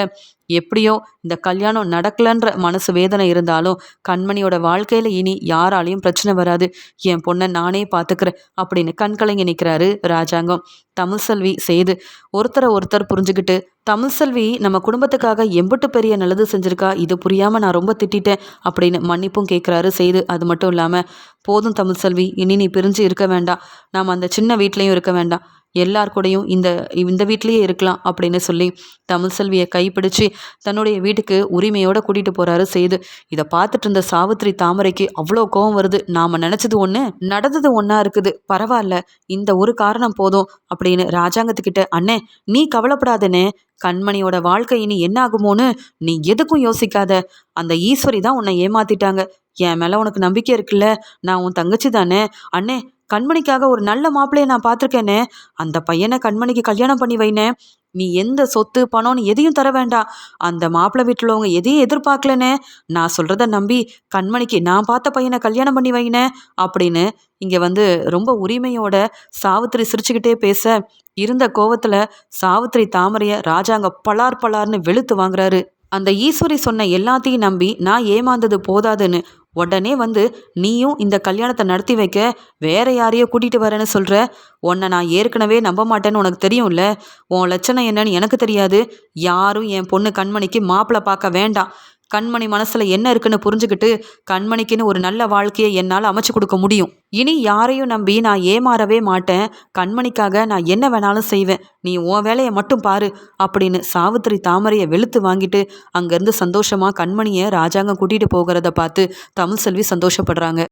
எப்படியோ இந்த கல்யாணம் நடக்கலன்ற மனசு வேதனை இருந்தாலும் கண்மணியோட வாழ்க்கையில் இனி யாராலையும் பிரச்சனை வராது, என் பொண்ணை நானே பார்த்துக்கிறேன் அப்படின்னு கண்கலங்கி நிற்கிறாரு ராஜாங்கம். தமிழ்செல்வி சேது ஒருத்தர் புரிஞ்சுக்கிட்டு தமிழ்செல்வி நம்ம குடும்பத்துக்காக எம்பிட்டு பெரிய நல்லது செஞ்சுருக்கா, இது புரியாமல் நான் ரொம்ப திட்டேன் அப்படின்னு மன்னிப்பும் கேட்குறாரு சேது. அது மட்டும் இல்லாமல் போதும் தமிழ்செல்வி, இனி நீ பிரிஞ்சு இருக்க வேண்டாம், நாம் அந்த சின்ன வீட்லேயும் இருக்க வேண்டாம், எல்லார் கூடயும் இந்த வீட்லேயே இருக்கலாம் அப்படின்னு சொல்லி தமிழ்செல்வியை கைப்பிடிச்சு தன்னுடைய வீட்டுக்கு உரிமையோடு கூட்டிகிட்டு போகிறாரு சேது. இதை பார்த்துட்டு இருந்த சாவித்திரி தாமரைக்கு அவ்வளோ கோவம் வருது. நாம் நினச்சது ஒன்று நடந்தது ஒன்றா இருக்குது, பரவாயில்ல இந்த ஒரு காரணம் போதும் அப்படின்னு ராஜாங்கத்துக்கிட்ட, அண்ணே நீ கவலைப்படாதனே, கண்மணியோட வாழ்க்கை இனி என்ன ஆகுமோன்னு நீ எதுக்கும் யோசிக்காத, அந்த ஈஸ்வரி தான் உன்னை ஏமாத்திட்டாங்க, என் மேலே உனக்கு நம்பிக்கை இருக்குல்ல, நான் உன் தங்கச்சி தானே, அண்ணே கண்மணிக்காக ஒரு நல்ல மாப்பிள்ளையை நான் பார்த்துருக்கேனே, அந்த பையனை கண்மணிக்கு கல்யாணம் பண்ணி வைனே, நீ எந்த சொத்து பணம்னு எதையும் தர வேண்டாம், அந்த மாப்பிள்ளை வீட்டில் உள்ளவங்க எதையும் எதிர்பார்க்கலனே, நான் சொல்கிறத நம்பி கண்மணிக்கு நான் பார்த்த பையனை கல்யாணம் பண்ணி வைனே அப்படின்னு இங்கே ரொம்ப உரிமையோட சாவித்திரி சிரிச்சுக்கிட்டே பேச இருந்த கோவத்தில் சாவித்திரி தாமரையை ராஜாங்க பலார்னு வெளுத்து வாங்குறாரு. அந்த ஈஸ்வரி சொன்ன எல்லாத்தையும் நம்பி நான் ஏமாந்தது போதாதுன்னு உடனே நீயும் இந்த கல்யாணத்தை நடத்தி வைக்க வேற யாரையோ கூட்டிகிட்டு வரேன்னு சொல்கிற, உன்னை நான் ஏற்கனவே நம்ப மாட்டேன்னு உனக்கு தெரியும்ல, உன் லட்சணம் என்னன்னு எனக்கு தெரியாது, யாரும் என் பொண்ணு கண்மணிக்கு மாப்பிள்ளை பார்க்க வேண்டாம், கண்மணி மனசில் என்ன இருக்குன்னு புரிஞ்சுக்கிட்டு கண்மணிக்குன்னு ஒரு நல்ல வாழ்க்கையை என்னால் அமைச்சு கொடுக்க முடியும், இனி யாரையும் நம்பி நான் ஏமாறவே மாட்டேன், கண்மணிக்காக நான் என்ன வேணாலும் செய்வேன், நீ உன் வேலையை மட்டும் பாரு அப்படின்னு சாவித்திரி தாமரையை வெளுத்து வாங்கிட்டு அங்கேருந்து சந்தோஷமாக கண்மணியை ராஜாங்கம் கூட்டிகிட்டு போகிறத பார்த்து தமிழ்செல்வி சந்தோஷப்படுறாங்க.